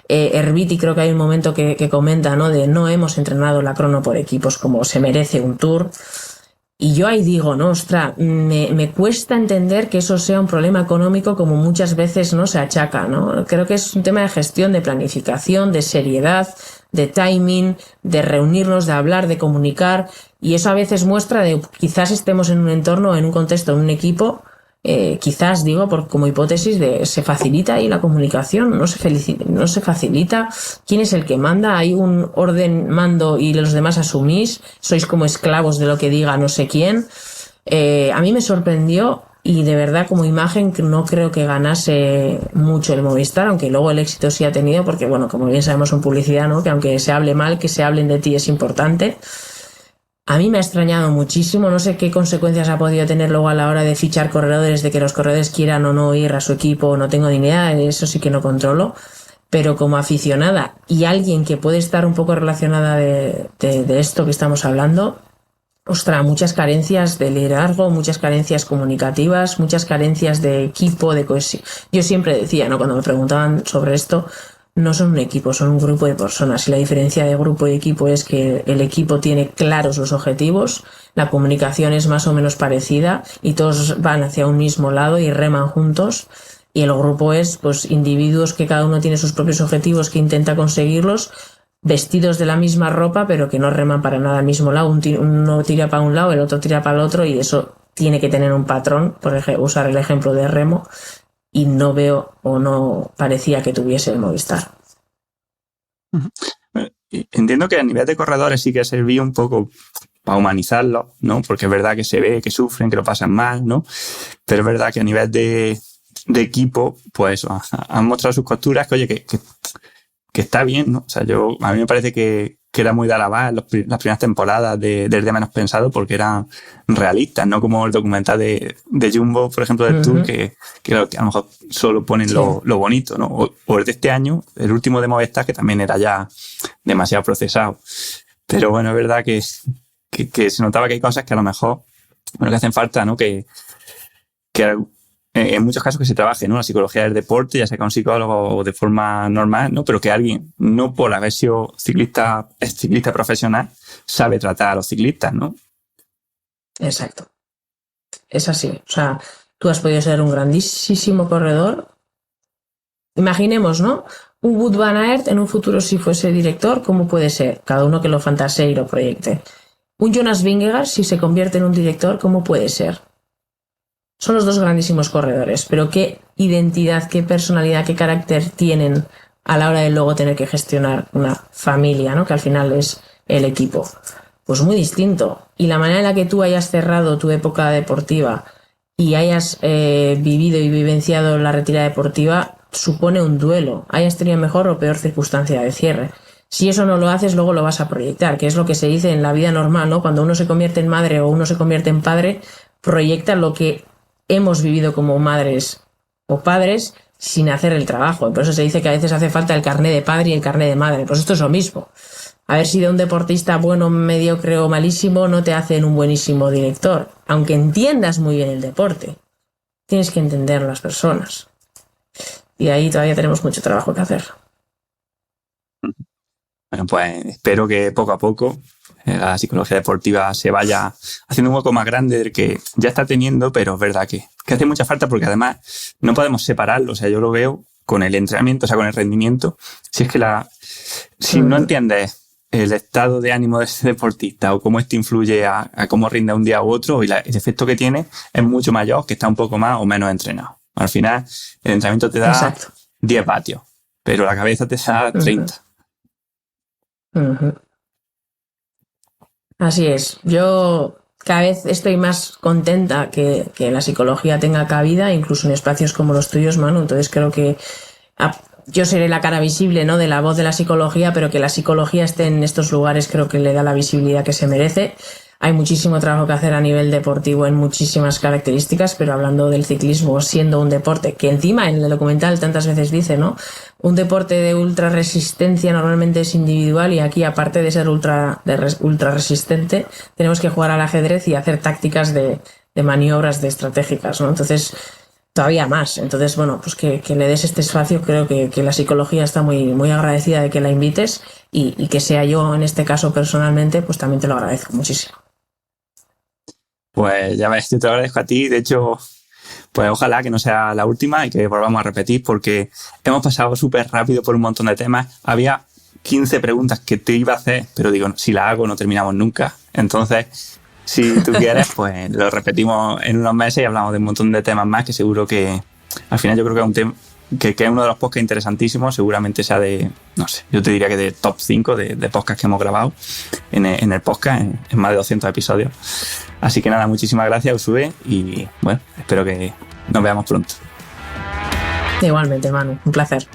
Herbiti creo que hay un momento que comenta, ¿no? De no hemos entrenado la crono por equipos como se merece un Tour. Y yo ahí digo, no, ostras, me cuesta entender que eso sea un problema económico como muchas veces no se achaca, ¿no? Creo que es un tema de gestión, de planificación, de seriedad, de timing, de reunirnos, de hablar, de comunicar, y eso a veces muestra de quizás estemos en un entorno, en un contexto, en un equipo, quizás digo como hipótesis de se facilita ahí la comunicación, no se facilita. ¿Quién es el que manda? Hay un orden mando y los demás asumís, sois como esclavos de lo que diga no sé quién. A mí me sorprendió y de verdad como imagen no creo que ganase mucho el Movistar, aunque luego el éxito sí ha tenido, porque bueno, como bien sabemos en publicidad, ¿no? Que aunque se hable mal, que se hablen de ti es importante. A mí me ha extrañado muchísimo, no sé qué consecuencias ha podido tener luego a la hora de fichar corredores, de que los corredores quieran o no ir a su equipo, no tengo ni idea, eso sí que no controlo, pero como aficionada y alguien que puede estar un poco relacionada de esto que estamos hablando, ostras, muchas carencias de liderazgo, muchas carencias comunicativas, muchas carencias de equipo, de cohesión. Yo siempre decía, ¿no? Cuando me preguntaban sobre esto, no son un equipo, son un grupo de personas y la diferencia de grupo y equipo es que el equipo tiene claros los objetivos, la comunicación es más o menos parecida y todos van hacia un mismo lado y reman juntos, y el grupo es pues individuos que cada uno tiene sus propios objetivos que intenta conseguirlos, vestidos de la misma ropa pero que no reman para nada al mismo lado, uno tira para un lado, el otro tira para el otro, y eso tiene que tener un patrón, por ejemplo, usar el ejemplo de remo, y no veo o no parecía que tuviese el Movistar. Entiendo que a nivel de corredores sí que servía un poco para humanizarlos, ¿no? Porque es verdad que se ve que sufren, que lo pasan mal, ¿no? Pero es verdad que a nivel de equipo, pues eso, han mostrado sus costuras, que oye, que está bien, ¿no? O sea, a mí me parece que era muy de alabar las primeras temporadas del Día Menos Pensado porque eran realistas, no como el documental de Jumbo, por ejemplo, del Tour, que a lo mejor solo ponen lo bonito, ¿no? O el de este año, el último de Movistar, que también era ya demasiado procesado. Pero bueno, es verdad que se notaba que hay cosas que a lo mejor, bueno, que hacen falta, ¿no? Que en muchos casos que se trabaje, ¿no? La psicología del deporte, ya sea con un psicólogo de forma normal, ¿no? Pero que alguien, no por haber sido ciclista profesional, sabe tratar a los ciclistas, ¿no? Exacto. Es así. O sea, tú has podido ser un grandísimo corredor Imaginemos, ¿no? Un Wout van Aert en un futuro si fuese director, ¿cómo puede ser? Cada uno que lo fantasee y lo proyecte. Un Jonas Vingegaard, si se convierte en un director, ¿cómo puede ser? Son los dos grandísimos corredores, pero ¿qué identidad, qué personalidad, qué carácter tienen a la hora de luego tener que gestionar una familia, ¿no? Que al final es el equipo? Pues muy distinto. Y la manera en la que tú hayas cerrado tu época deportiva y hayas vivido y vivenciado la retirada deportiva supone un duelo, hayas tenido mejor o peor circunstancia de cierre. Si eso no lo haces, luego lo vas a proyectar, que es lo que se dice en la vida normal, ¿no? Cuando uno se convierte en madre o uno se convierte en padre, proyecta lo que hemos vivido como madres o padres sin hacer el trabajo. Por eso se dice que a veces hace falta el carné de padre y el carné de madre. Pues esto es lo mismo. Haber sido un deportista bueno, mediocre o malísimo no te hace un buenísimo director. Aunque entiendas muy bien el deporte, tienes que entender a las personas. Y ahí todavía tenemos mucho trabajo que hacer. Bueno, pues espero que poco a poco la psicología deportiva se vaya haciendo un hueco más grande del que ya está teniendo, pero es verdad que hace mucha falta porque además no podemos separarlo. O sea, yo lo veo con el entrenamiento, o sea, con el rendimiento. Si es que si no entiendes el estado de ánimo de ese deportista o cómo esto influye a cómo rinde un día u otro y el efecto que tiene es mucho mayor que está un poco más o menos entrenado. Al final, el entrenamiento te da Exacto. 10 vatios, pero la cabeza te da 30. Uh-huh. Así es. Yo cada vez estoy más contenta que la psicología tenga cabida, incluso en espacios como los tuyos, Manu. Entonces creo que yo seré la cara visible, ¿no?, de la voz de la psicología, pero que la psicología esté en estos lugares creo que le da la visibilidad que se merece. Hay muchísimo trabajo que hacer a nivel deportivo en muchísimas características, pero hablando del ciclismo siendo un deporte que encima en el documental tantas veces dice, ¿no?, un deporte de ultra resistencia normalmente es individual y aquí aparte de ser ultra resistente tenemos que jugar al ajedrez y hacer tácticas de maniobras de estratégicas, ¿no? Entonces todavía más. Entonces, bueno, pues que le des este espacio, creo que la psicología está muy, muy agradecida de que la invites y que sea yo en este caso personalmente, pues también te lo agradezco muchísimo. Pues ya ves, yo te lo agradezco a ti. De hecho, pues ojalá que no sea la última y que volvamos a repetir porque hemos pasado súper rápido por un montón de temas. Había 15 preguntas que te iba a hacer, pero digo, si la hago no terminamos nunca. Entonces, si tú quieres, pues lo repetimos en unos meses y hablamos de un montón de temas más que seguro que al final yo creo que es un tema que es uno de los podcasts interesantísimos, seguramente sea de, no sé, yo te diría que de top 5 de podcasts que hemos grabado en el podcast, en más de 200 episodios. Así que nada, muchísimas gracias, Usue, y bueno, espero que nos veamos pronto. Igualmente, Manu, un placer.